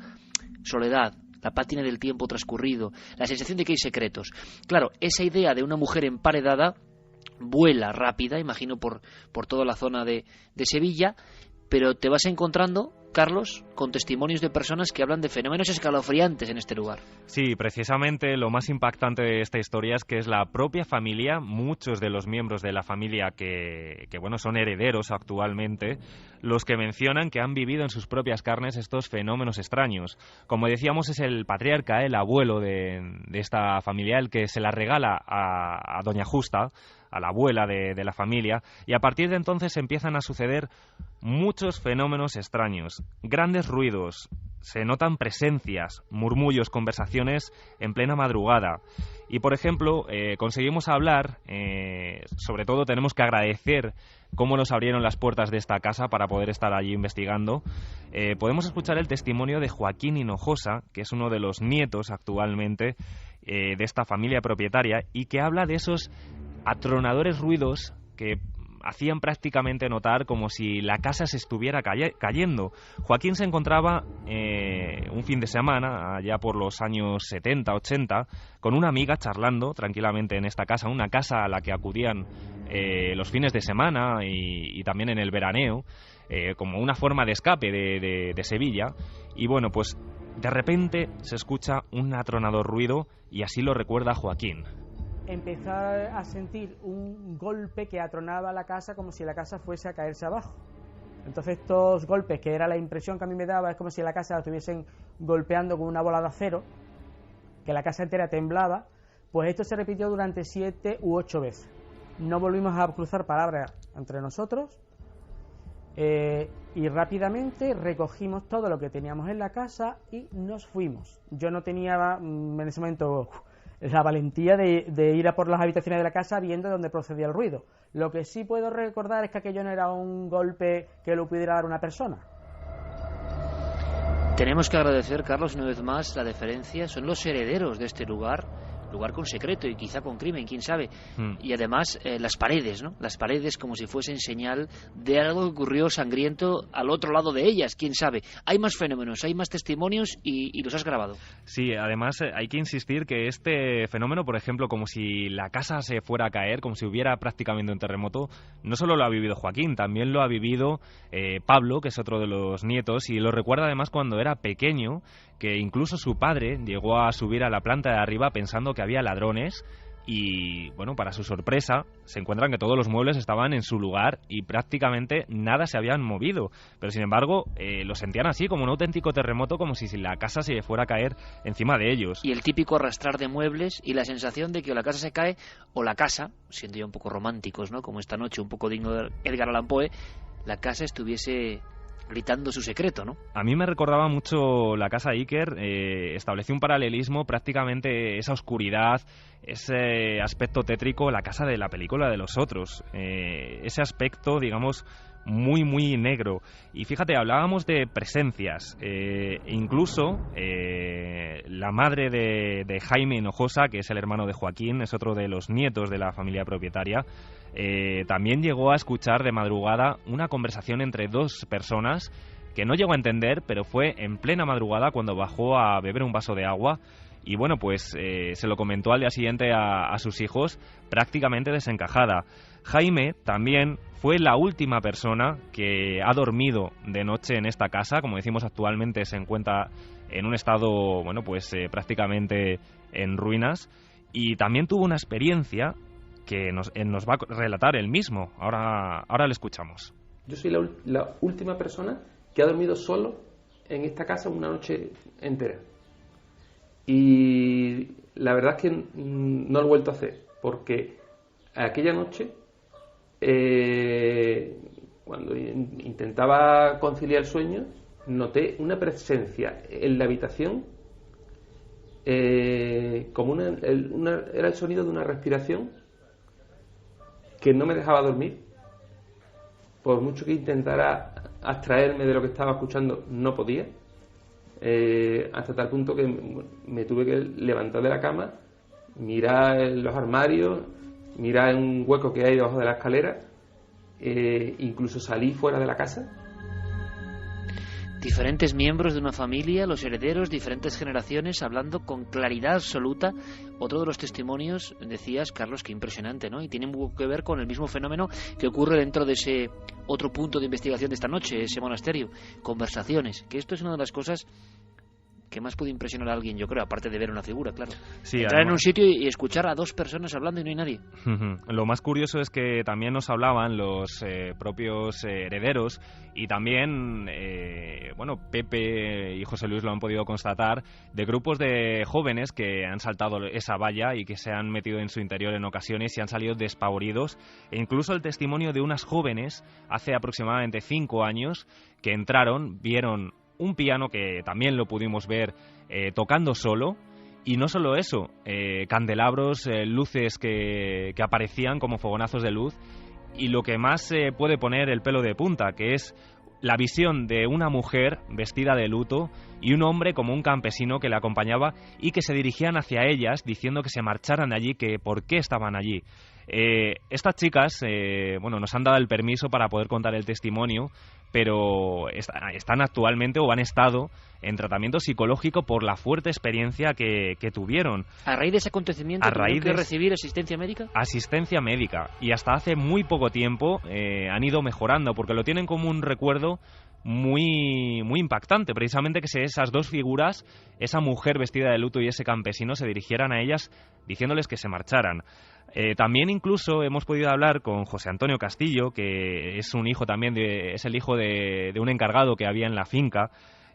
soledad, la pátina del tiempo transcurrido, la sensación de que hay secretos. Claro, esa idea de una mujer emparedada vuela rápida, imagino, por toda la zona de Sevilla, pero te vas encontrando, Carlos, con testimonios de personas que hablan de fenómenos escalofriantes en este lugar. Sí, precisamente lo más impactante de esta historia es que es la propia familia, muchos de los miembros de la familia que bueno, son herederos actualmente, los que mencionan que han vivido en sus propias carnes estos fenómenos extraños. Como decíamos, es el patriarca, el abuelo de esta familia, el que se la regala a Doña Justa, a la abuela de la familia, y a partir de entonces empiezan a suceder muchos fenómenos extraños, grandes ruidos, se notan presencias, murmullos, conversaciones en plena madrugada. Y por ejemplo, conseguimos hablar, sobre todo tenemos que agradecer cómo nos abrieron las puertas de esta casa para poder estar allí investigando. Podemos escuchar el testimonio de Joaquín Hinojosa, que es uno de los nietos actualmente de esta familia propietaria, y que habla de esos atronadores ruidos que hacían prácticamente notar como si la casa se estuviera cayendo. Joaquín se encontraba un fin de semana, allá por los años 70, 80, con una amiga charlando tranquilamente en esta casa, una casa a la que acudían los fines de semana y también en el veraneo, como una forma de escape de Sevilla. Y bueno, pues de repente se escucha un atronador ruido, y así lo recuerda Joaquín. Empezó a sentir un golpe que atronaba la casa como si la casa fuese a caerse abajo. Entonces estos golpes, que era la impresión que a mí me daba, es como si la casa la estuviesen golpeando con una bola de acero, que la casa entera temblaba. Pues esto se repitió durante 7 u 8 veces. No volvimos a cruzar palabras entre nosotros. Y rápidamente recogimos todo lo que teníamos en la casa y nos fuimos. Yo no tenía en ese momento la valentía de ir a por las habitaciones de la casa viendo de dónde procedía el ruido. Lo que sí puedo recordar es que aquello no era un golpe que lo pudiera dar una persona. Tenemos que agradecer, Carlos, una vez más la deferencia. Son los herederos de este lugar con secreto y quizá con crimen, quién sabe. Y además las paredes, ¿no? Las paredes como si fuesen señal de algo que ocurrió sangriento al otro lado de ellas, quién sabe. Hay más fenómenos, hay más testimonios y los has grabado. Sí, además hay que insistir que este fenómeno, por ejemplo, como si la casa se fuera a caer, como si hubiera prácticamente un terremoto, no solo lo ha vivido Joaquín, también lo ha vivido Pablo, que es otro de los nietos, y lo recuerda además cuando era pequeño, que incluso su padre llegó a subir a la planta de arriba pensando que había ladrones y, bueno, para su sorpresa, se encuentran que todos los muebles estaban en su lugar y prácticamente nada se habían movido. Pero, sin embargo, lo sentían así, como un auténtico terremoto, como si la casa se fuera a caer encima de ellos. Y el típico arrastrar de muebles y la sensación de que o la casa se cae o la casa, siendo ya un poco románticos, ¿no?, como esta noche, un poco digno de Edgar Allan Poe, la casa estuviese gritando su secreto, ¿no? A mí me recordaba mucho la casa Iker, estableció un paralelismo, prácticamente esa oscuridad, ese aspecto tétrico, la casa de la película de Los Otros, ese aspecto, digamos, muy, muy negro. Y fíjate, hablábamos de presencias, incluso la madre de Jaime Hinojosa, que es el hermano de Joaquín, es otro de los nietos de la familia propietaria, también llegó a escuchar de madrugada una conversación entre dos personas que no llegó a entender, pero fue en plena madrugada cuando bajó a beber un vaso de agua y bueno, pues se lo comentó al día siguiente a sus hijos prácticamente desencajada. Jaime también fue la última persona que ha dormido de noche en esta casa. Como decimos, actualmente se encuentra en un estado, bueno, pues prácticamente en ruinas, y también tuvo una experiencia que nos va a relatar él mismo. Ahora le escuchamos. Yo soy la última persona que ha dormido solo en esta casa una noche entera. Y la verdad es que no lo he vuelto a hacer, porque aquella noche, cuando intentaba conciliar el sueño, noté una presencia en la habitación, como era el sonido de una respiración que no me dejaba dormir. Por mucho que intentara abstraerme de lo que estaba escuchando, no podía, hasta tal punto que me tuve que levantar de la cama, mirar en los armarios, mirar en un hueco que hay debajo de la escalera, incluso salí fuera de la casa. Diferentes miembros de una familia, los herederos, diferentes generaciones, hablando con claridad absoluta. Otro de los testimonios, decías, Carlos, que impresionante, ¿no? Y tiene un poco que ver con el mismo fenómeno que ocurre dentro de ese otro punto de investigación de esta noche, ese monasterio. Conversaciones, que esto es una de las cosas que más puede impresionar a alguien, yo creo, aparte de ver una figura, claro. Sí, entrar además en un sitio y escuchar a dos personas hablando y no hay nadie. Lo más curioso es que también nos hablaban los propios herederos y también, bueno, Pepe y José Luis lo han podido constatar, de grupos de jóvenes que han saltado esa valla y que se han metido en su interior en ocasiones y han salido despavoridos, e incluso el testimonio de unas jóvenes hace aproximadamente 5 años que entraron, vieron un piano que también lo pudimos ver tocando solo, y no solo eso, candelabros, luces que aparecían como fogonazos de luz, y lo que más puede poner el pelo de punta, que es la visión de una mujer vestida de luto y un hombre como un campesino que la acompañaba y que se dirigían hacia ellas diciendo que se marcharan de allí, que por qué estaban allí. Estas chicas, bueno, nos han dado el permiso para poder contar el testimonio, pero están actualmente o han estado en tratamiento psicológico por la fuerte experiencia que tuvieron. ¿A raíz de ese acontecimiento tuvieron que recibir asistencia médica? Asistencia médica, y hasta hace muy poco tiempo han ido mejorando, porque lo tienen como un recuerdo muy, muy impactante, precisamente que esas dos figuras, esa mujer vestida de luto y ese campesino, se dirigieran a ellas diciéndoles que se marcharan. También incluso hemos podido hablar con José Antonio Castillo, que es un hijo también es el hijo de un encargado que había en la finca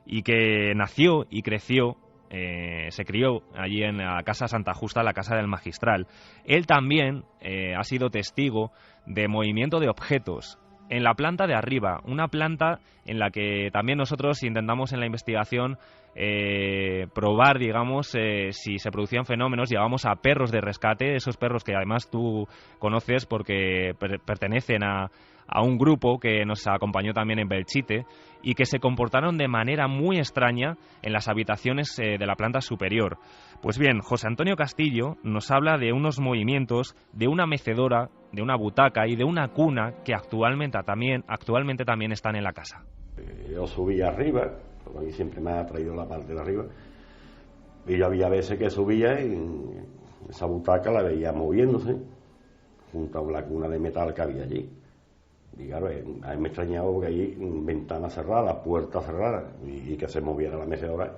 y que nació y creció, se crió allí en la casa Santa Justa, la casa del magistral. Él también ha sido testigo de movimiento de objetos en la planta de arriba, una planta en la que también nosotros intentamos en la investigación probar, digamos, si se producían fenómenos. Llevamos a perros de rescate, esos perros que además tú conoces porque pertenecen a un grupo que nos acompañó también en Belchite y que se comportaron de manera muy extraña en las habitaciones de la planta superior. Pues bien, José Antonio Castillo nos habla de unos movimientos, de una mecedora, de una butaca y de una cuna que actualmente también están en la casa. Yo subía arriba, porque a mí siempre me ha atraído la parte de arriba, y yo había veces que subía y esa butaca la veía moviéndose junto a la cuna de metal que había allí. Y claro, a mí me extrañaba porque allí ventanas cerradas, puertas cerradas, y que se moviera la mecedora.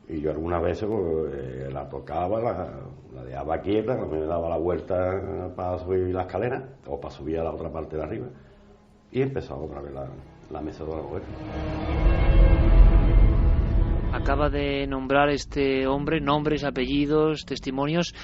Y yo algunas veces pues, la tocaba, la dejaba quieta, me daba la vuelta para subir la escalera o para subir a la otra parte de arriba, y empezaba otra vez la mecedora a mover. Acaba de nombrar este hombre nombres, apellidos, testimonios,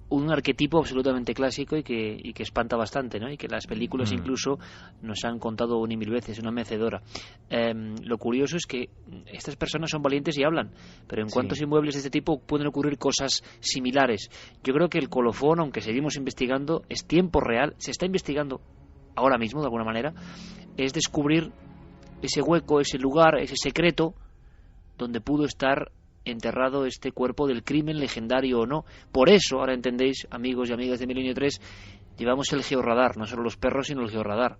un arquetipo absolutamente clásico y que espanta bastante, ¿no? Y que las películas incluso nos han contado una y mil veces, una mecedora. Lo curioso es que estas personas son valientes y hablan, pero en cuantos inmuebles de este tipo pueden ocurrir cosas similares. Yo creo que el colofón, aunque seguimos investigando, es tiempo real, se está investigando ahora mismo de alguna manera, es descubrir ese hueco, ese lugar, ese secreto donde pudo estar enterrado este cuerpo del crimen, legendario o no. Por eso, ahora entendéis, amigos y amigas de Milenio 3, llevamos el georradar, no solo los perros, sino el georradar.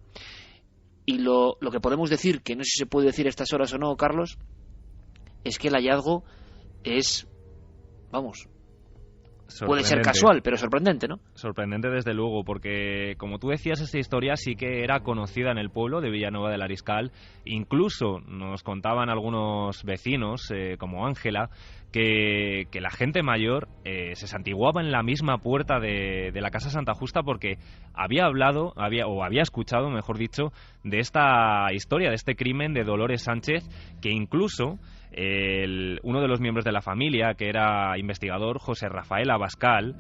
Y lo que podemos decir, que no sé si se puede decir a estas horas o no, Carlos, es que el hallazgo es, vamos, puede ser casual, pero sorprendente, ¿no? Sorprendente desde luego, porque como tú decías, esta historia sí que era conocida en el pueblo de Villanueva del Ariscal. Incluso nos contaban algunos vecinos, como Ángela, que la gente mayor se santiguaba en la misma puerta de la Casa Santa Justa porque había escuchado, mejor dicho, de esta historia, de este crimen de Dolores Sánchez, que incluso uno de los miembros de la familia, que era investigador, José Rafael Abascal,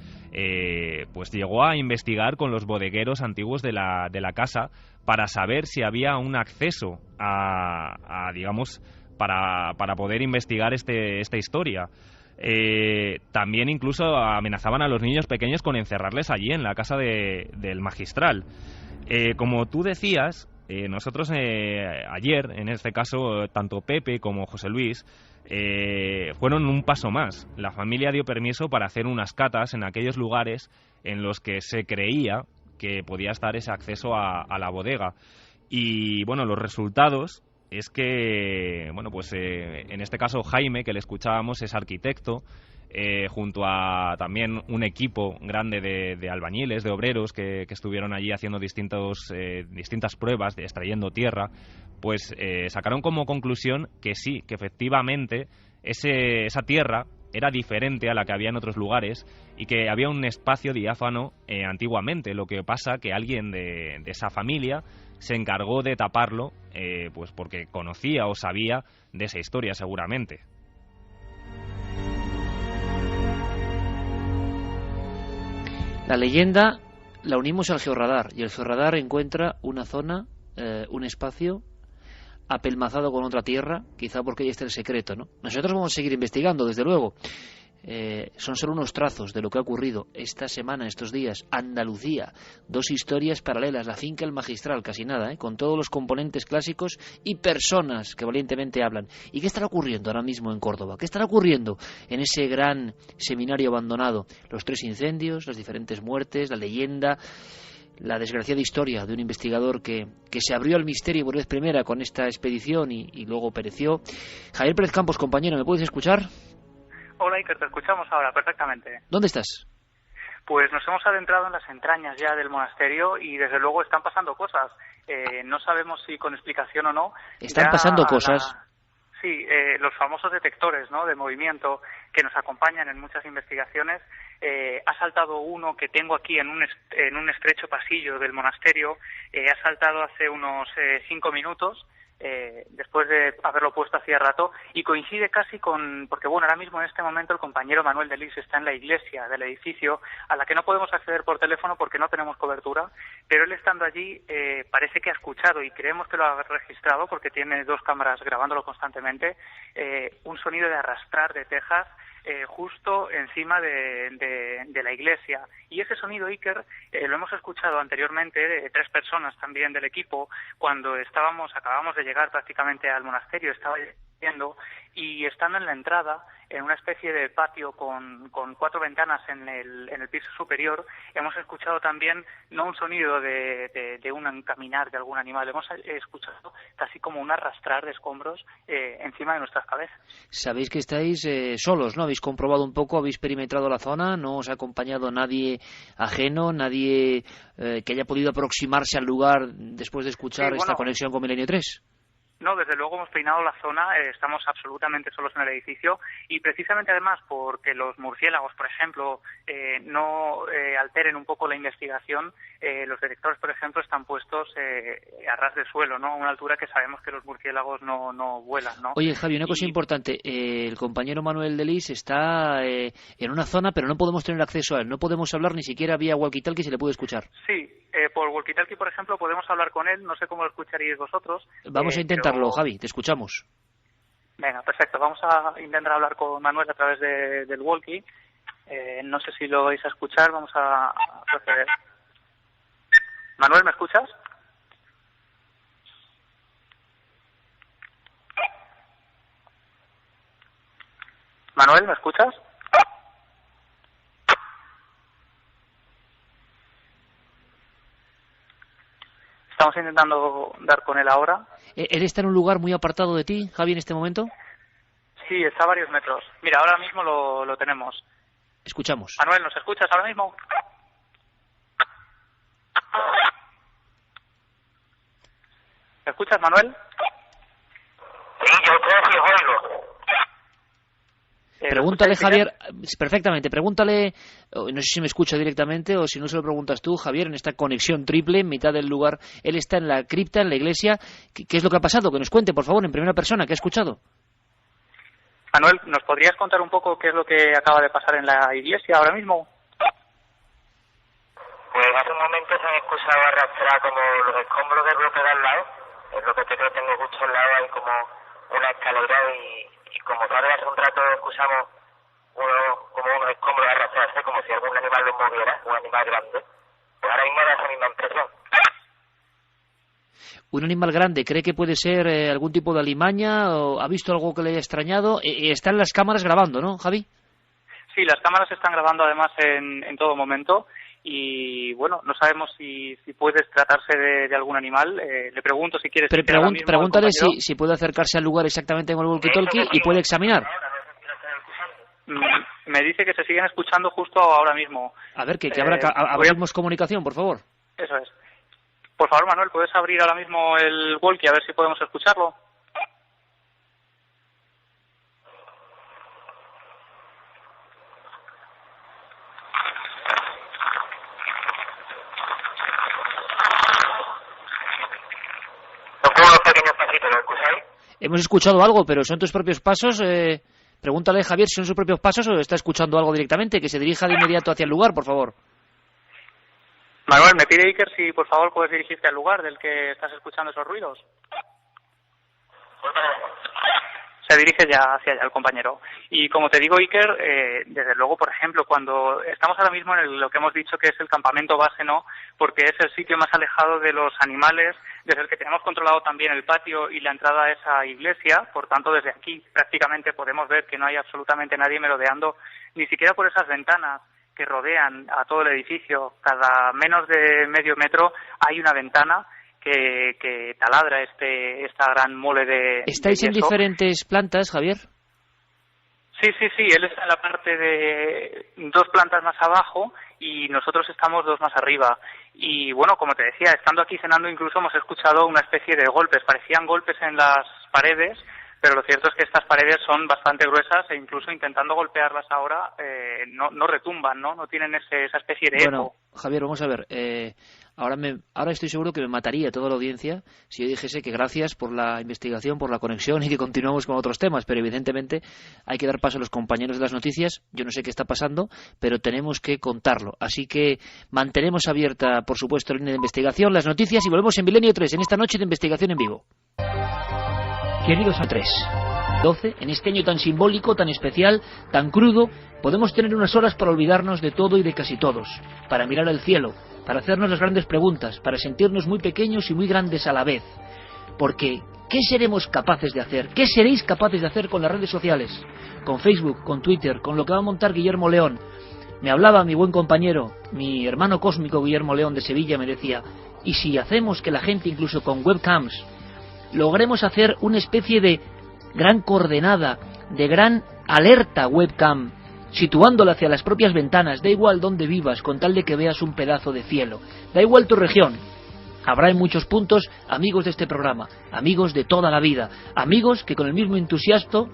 pues llegó a investigar con los bodegueros antiguos de la casa para saber si había un acceso a digamos, para poder investigar esta historia. También incluso amenazaban a los niños pequeños con encerrarles allí en la casa del magistral. Como tú decías, nosotros ayer, en este caso, tanto Pepe como José Luis fueron un paso más. La familia dio permiso para hacer unas catas en aquellos lugares en los que se creía que podía estar ese acceso a la bodega. Y bueno, los resultados es que, bueno, pues en este caso Jaime, que le escuchábamos, es arquitecto, junto a también un equipo grande de albañiles, de obreros que estuvieron allí haciendo distintas pruebas, extrayendo tierra, pues sacaron como conclusión que sí, que efectivamente esa tierra era diferente a la que había en otros lugares y que había un espacio diáfano antiguamente. Lo que pasa que alguien de esa familia se encargó de taparlo, pues porque conocía o sabía de esa historia seguramente. La leyenda la unimos al georradar, y el georradar encuentra una zona, un espacio apelmazado con otra tierra, quizá porque ahí está el secreto, ¿no? Nosotros vamos a seguir investigando, desde luego. Son solo unos trazos de lo que ha ocurrido esta semana, estos días. Andalucía, dos historias paralelas, la finca El Magistral, casi nada, con todos los componentes clásicos y personas que valientemente hablan. ¿Y qué estará ocurriendo ahora mismo en Córdoba? ¿Qué estará ocurriendo en ese gran seminario abandonado? Los 3 incendios, las diferentes muertes, la leyenda, la desgraciada historia de un investigador que se abrió al misterio por vez primera con esta expedición y luego pereció. Javier Pérez Campos, compañero, ¿me puedes escuchar? Hola, Iker, te escuchamos ahora perfectamente. ¿Dónde estás? Pues nos hemos adentrado en las entrañas ya del monasterio y desde luego están pasando cosas. No sabemos si con explicación o no. ¿Están pasando cosas? Sí, los famosos detectores, ¿no?, de movimiento que nos acompañan en muchas investigaciones. Ha saltado uno que tengo aquí en un estrecho pasillo del monasterio. Ha saltado hace unos 5 minutos. después de haberlo puesto hacía rato, y coincide casi porque bueno, ahora mismo en este momento el compañero Manuel de Lis está en la iglesia del edificio, a la que no podemos acceder por teléfono porque no tenemos cobertura, pero él estando allí parece que ha escuchado, y creemos que lo ha registrado porque tiene 2 cámaras grabándolo constantemente, un sonido de arrastrar de tejas justo encima de la iglesia. Y ese sonido, Iker, lo hemos escuchado anteriormente de 3 personas también del equipo cuando acabamos de llegar prácticamente al monasterio, estaba yendo, y estando en la entrada, en una especie de patio con 4 ventanas en el piso superior, hemos escuchado también no un sonido de un caminar de algún animal, hemos escuchado casi como un arrastrar de escombros encima de nuestras cabezas. Sabéis que estáis solos, ¿no? Habéis comprobado un poco, habéis perimetrado la zona, no os ha acompañado nadie ajeno, nadie que haya podido aproximarse al lugar después de escuchar esta conexión con Milenio 3. No, desde luego hemos peinado la zona, estamos absolutamente solos en el edificio, y precisamente además porque los murciélagos, por ejemplo, no alteren un poco la investigación, los detectores, por ejemplo, están puestos a ras de suelo, ¿no? A una altura que sabemos que los murciélagos no vuelan, ¿no? Oye, Javi, una cosa importante, el compañero Manuel de Lis está en una zona, pero no podemos tener acceso a él, no podemos hablar ni siquiera vía walkie-talkie, se le puede escuchar. Sí, por walkie-talkie, por ejemplo, podemos hablar con él, no sé cómo lo escucharíais vosotros. Vamos a intentarlo, Javi, te escuchamos. Venga, perfecto, vamos a intentar hablar con Manuel a través del walkie. No sé si lo vais a escuchar, vamos a proceder. Manuel, ¿me escuchas? Manuel, ¿me escuchas? Estamos intentando dar con él ahora. ¿Él está en un lugar muy apartado de ti, Javi, en este momento? Sí, está a varios metros. Mira, ahora mismo lo tenemos. Escuchamos. Manuel, ¿nos escuchas ahora mismo? ¿Me escuchas, Manuel? Sí, yo te oigo. Pregúntale, Javier, perfectamente, pregúntale, no sé si me escucha directamente o si no se lo preguntas tú, Javier, en esta conexión triple en mitad del lugar, él está en la cripta, en la iglesia, ¿qué es lo que ha pasado? Que nos cuente, por favor, en primera persona, ¿qué ha escuchado? Manuel, ¿nos podrías contar un poco qué es lo que acaba de pasar en la iglesia ahora mismo? Pues hace un momento se han escuchado arrastrar como los escombros del bloque de al lado, el bloque que tengo justo al lado, hay como una escalera y como tarde hace un rato escuchamos como unos escombros arrastrarse como si algún animal los moviera, un animal grande. Pues ahora mismo da esa misma impresión. Un animal grande, ¿cree que puede ser algún tipo de alimaña o ha visto algo que le haya extrañado? Están las cámaras grabando, ¿no, Javi? Sí, las cámaras están grabando además en todo momento. Y bueno, no sabemos si puede tratarse de algún animal. Le pregunto si quieres... Pero pregúntale si puede acercarse al lugar exactamente con el walkie-talkie y puede examinar. Me dice que se siguen escuchando justo ahora mismo. A ver, que abrimos comunicación, por favor. Eso es. Por favor, Manuel, ¿puedes abrir ahora mismo el walkie a ver si podemos escucharlo? Hemos escuchado algo, pero ¿son tus propios pasos? Pregúntale, Javier, si son sus propios pasos o está escuchando algo directamente, que se dirija de inmediato hacia el lugar, por favor. Manuel, me pide Iker si por favor puedes dirigirte al lugar del que estás escuchando esos ruidos. Se dirige ya hacia allá el compañero. Y como te digo, Iker, desde luego, por ejemplo, cuando estamos ahora mismo en lo que hemos dicho que es el campamento base, ¿no? Porque es el sitio más alejado de los animales, desde el que tenemos controlado también el patio y la entrada a esa iglesia. Por tanto, desde aquí prácticamente podemos ver que no hay absolutamente nadie merodeando, ni siquiera por esas ventanas que rodean a todo el edificio. Cada menos de medio metro hay una ventana que taladra esta gran mole de... ¿Estáis en diferentes plantas, Javier? Sí, él está en la parte de 2 plantas más abajo y nosotros estamos 2 más arriba. Y bueno, como te decía, estando aquí cenando incluso hemos escuchado una especie de golpes, parecían golpes en las paredes, pero lo cierto es que estas paredes son bastante gruesas e incluso intentando golpearlas ahora no retumban, no tienen esa especie de eco. Javier, vamos a ver, ahora estoy seguro que me mataría toda la audiencia si yo dijese que gracias por la investigación, por la conexión y que continuamos con otros temas, pero evidentemente hay que dar paso a los compañeros de las noticias. Yo no sé qué está pasando, pero tenemos que contarlo, así que mantenemos abierta, por supuesto, la línea de investigación, las noticias, y volvemos en Milenio 3 en esta noche de investigación en vivo. Queridos a 3:12, en este año tan simbólico, tan especial, tan crudo, podemos tener unas horas para olvidarnos de todo y de casi todos, para mirar al cielo, para hacernos las grandes preguntas, para sentirnos muy pequeños y muy grandes a la vez. Porque, ¿qué seremos capaces de hacer? ¿Qué seréis capaces de hacer con las redes sociales? Con Facebook, con Twitter, con lo que va a montar Guillermo León. Me hablaba mi buen compañero, mi hermano cósmico Guillermo León de Sevilla, me decía, ¿y si hacemos que la gente, incluso con webcams, logremos hacer una especie de gran coordenada, de gran alerta webcam, situándola hacia las propias ventanas, da igual dónde vivas, con tal de que veas un pedazo de cielo, da igual tu región? Habrá en muchos puntos amigos de este programa, amigos de toda la vida, amigos que con el mismo entusiasmo,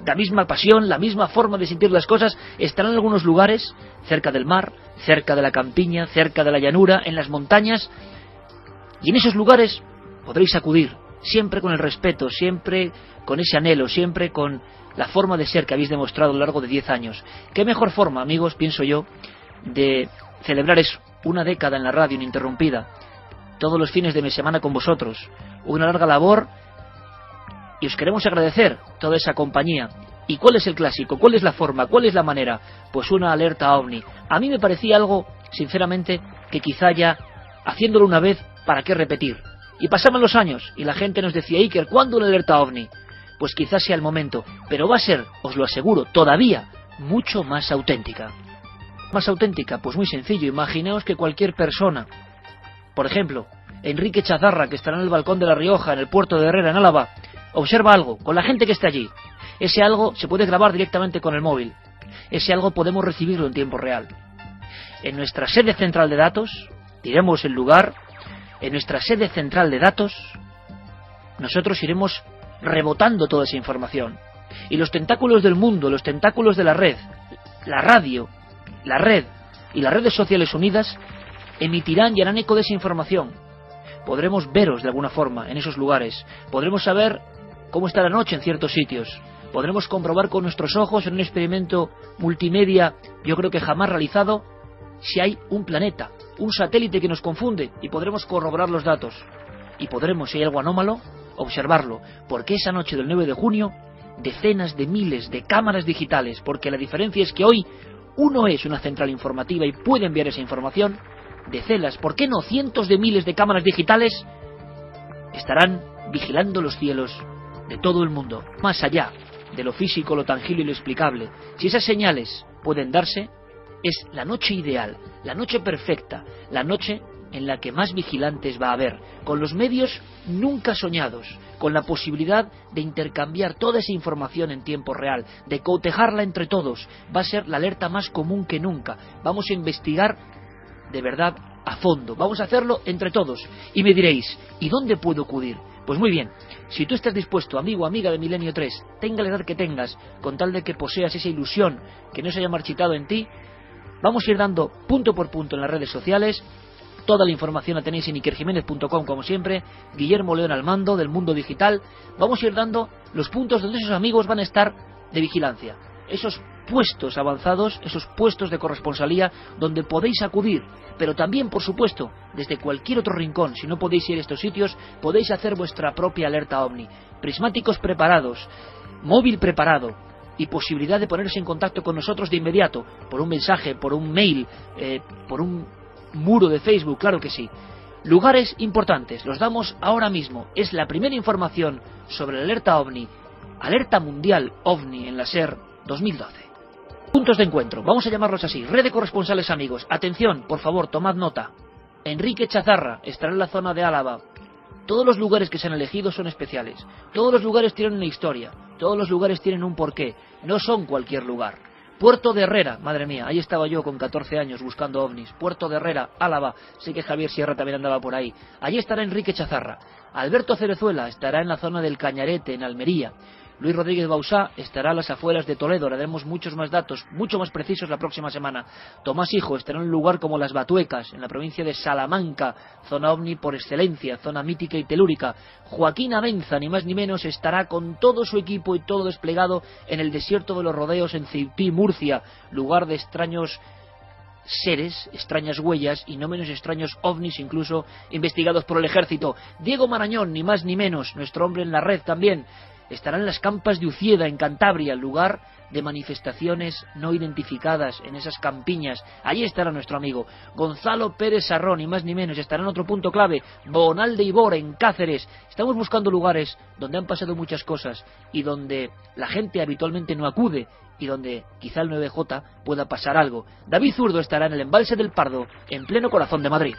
la misma pasión, la misma forma de sentir las cosas, estarán en algunos lugares, cerca del mar, cerca de la campiña, cerca de la llanura, en las montañas, y en esos lugares podréis acudir, siempre con el respeto, siempre con ese anhelo, siempre con la forma de ser que habéis demostrado a lo largo de 10 años. ¿Qué mejor forma, amigos, pienso yo, de celebrar eso? Una década en la radio ininterrumpida, todos los fines de mi semana con vosotros, una larga labor, y os queremos agradecer toda esa compañía. ¿Y cuál es el clásico? ¿Cuál es la forma? ¿Cuál es la manera? Pues una alerta OVNI. A mí me parecía algo, sinceramente, que quizá ya, haciéndolo una vez, ¿para qué repetir? Y pasaban los años, y la gente nos decía, Iker, ¿cuándo una alerta OVNI? Pues quizás sea el momento, pero va a ser, os lo aseguro, todavía mucho más auténtica. ¿Más auténtica? Pues muy sencillo, imaginaos que cualquier persona, por ejemplo, Enrique Chazarra, que estará en el balcón de La Rioja, en el puerto de Herrera, en Álava, observa algo, con la gente que está allí. Ese algo se puede grabar directamente con el móvil. Ese algo podemos recibirlo en tiempo real. En nuestra sede central de datos, diremos el lugar, en nuestra sede central de datos, nosotros iremos rebotando toda esa información. Y los tentáculos del mundo, los tentáculos de la red, la radio, la red y las redes sociales unidas, emitirán y harán eco de esa información. Podremos veros de alguna forma en esos lugares. Podremos saber cómo está la noche en ciertos sitios. Podremos comprobar con nuestros ojos en un experimento multimedia, yo creo que jamás realizado, si hay un planeta, un satélite que nos confunde, y podremos corroborar los datos. Y podremos, si hay algo anómalo, observarlo, porque esa noche del 9 de junio, decenas de miles de cámaras digitales, porque la diferencia es que hoy uno es una central informativa y puede enviar esa información, decenas, ¿por qué no cientos de miles de cámaras digitales estarán vigilando los cielos de todo el mundo, más allá de lo físico, lo tangible y lo explicable? Si esas señales pueden darse, es la noche ideal, la noche perfecta, la noche en la que más vigilantes va a haber, con los medios nunca soñados, con la posibilidad de intercambiar toda esa información en tiempo real, de cotejarla entre todos. Va a ser la alerta más común que nunca. Vamos a investigar de verdad a fondo, vamos a hacerlo entre todos. Y me diréis, ¿y dónde puedo acudir? Pues muy bien, si tú estás dispuesto, amigo o amiga de Milenio 3, tenga la edad que tengas, con tal de que poseas esa ilusión que no se haya marchitado en ti, vamos a ir dando punto por punto en las redes sociales. Toda la información la tenéis en ikerjimenez.com, como siempre. Guillermo León al mando del mundo digital. Vamos a ir dando los puntos donde esos amigos van a estar de vigilancia. Esos puestos avanzados, esos puestos de corresponsalía donde podéis acudir. Pero también, por supuesto, desde cualquier otro rincón, si no podéis ir a estos sitios, podéis hacer vuestra propia alerta OVNI. Prismáticos preparados, móvil preparado y posibilidad de ponerse en contacto con nosotros de inmediato, por un mensaje, por un mail, por un muro de Facebook, claro que sí. Lugares importantes, los damos ahora mismo. Es la primera información sobre la alerta OVNI, alerta mundial OVNI en la SER 2012. Puntos de encuentro, vamos a llamarlos así, red de corresponsales amigos. Atención, por favor, tomad nota. Enrique Chazarra estará en la zona de Álava. Todos los lugares que se han elegido son especiales. Todos los lugares tienen una historia. Todos los lugares tienen un porqué. No son cualquier lugar. Puerto de Herrera, madre mía, ahí estaba yo con 14 años buscando ovnis. Puerto de Herrera, Álava, sé que Javier Sierra también andaba por ahí. Allí estará Enrique Chazarra. Alberto Cerezuela estará en la zona del Cañarete, en Almería. Luis Rodríguez Bausá estará a las afueras de Toledo, le daremos muchos más datos, mucho más precisos la próxima semana. Tomás Hijo estará en un lugar como Las Batuecas, en la provincia de Salamanca, zona ovni por excelencia, zona mítica y telúrica. Joaquín Abenza, ni más ni menos, estará con todo su equipo y todo desplegado en el desierto de los Rodeos en Ceipí, Murcia, lugar de extraños seres, extrañas huellas y no menos extraños ovnis, incluso investigados por el ejército. Diego Marañón, ni más ni menos, nuestro hombre en la red también, estará en las Campas de Ucieda, en Cantabria, lugar de manifestaciones no identificadas en esas campiñas. Allí estará nuestro amigo. Gonzalo Pérez Sarrón, ni más ni menos, estará en otro punto clave, Bonal de Ibor, en Cáceres. Estamos buscando lugares donde han pasado muchas cosas y donde la gente habitualmente no acude, y donde quizá el 9J pueda pasar algo. David Zurdo estará en el Embalse del Pardo, en pleno corazón de Madrid.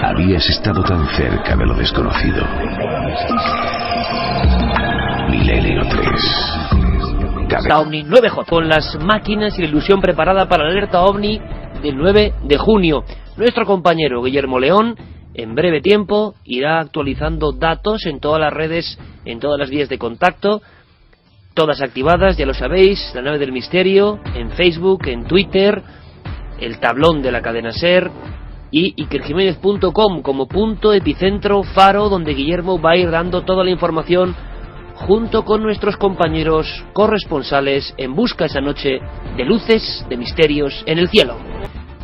Habías estado tan cerca de lo desconocido. Milenio 3. OVNI 9J, con las máquinas y la ilusión preparada para la alerta OVNI del 9 de junio. Nuestro compañero Guillermo León, en breve tiempo, irá actualizando datos en todas las redes, en todas las vías de contacto, todas activadas, ya lo sabéis, la nave del misterio, en Facebook, en Twitter, el tablón de la cadena SER y ikerjiménez.com como punto, epicentro, faro, donde Guillermo va a ir dando toda la información junto con nuestros compañeros corresponsales en busca esa noche de luces, de misterios en el cielo.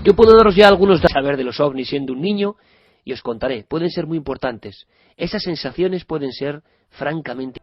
Yo puedo daros ya algunos datos a saber de los ovnis siendo un niño y os contaré, pueden ser muy importantes. Esas sensaciones pueden ser francamente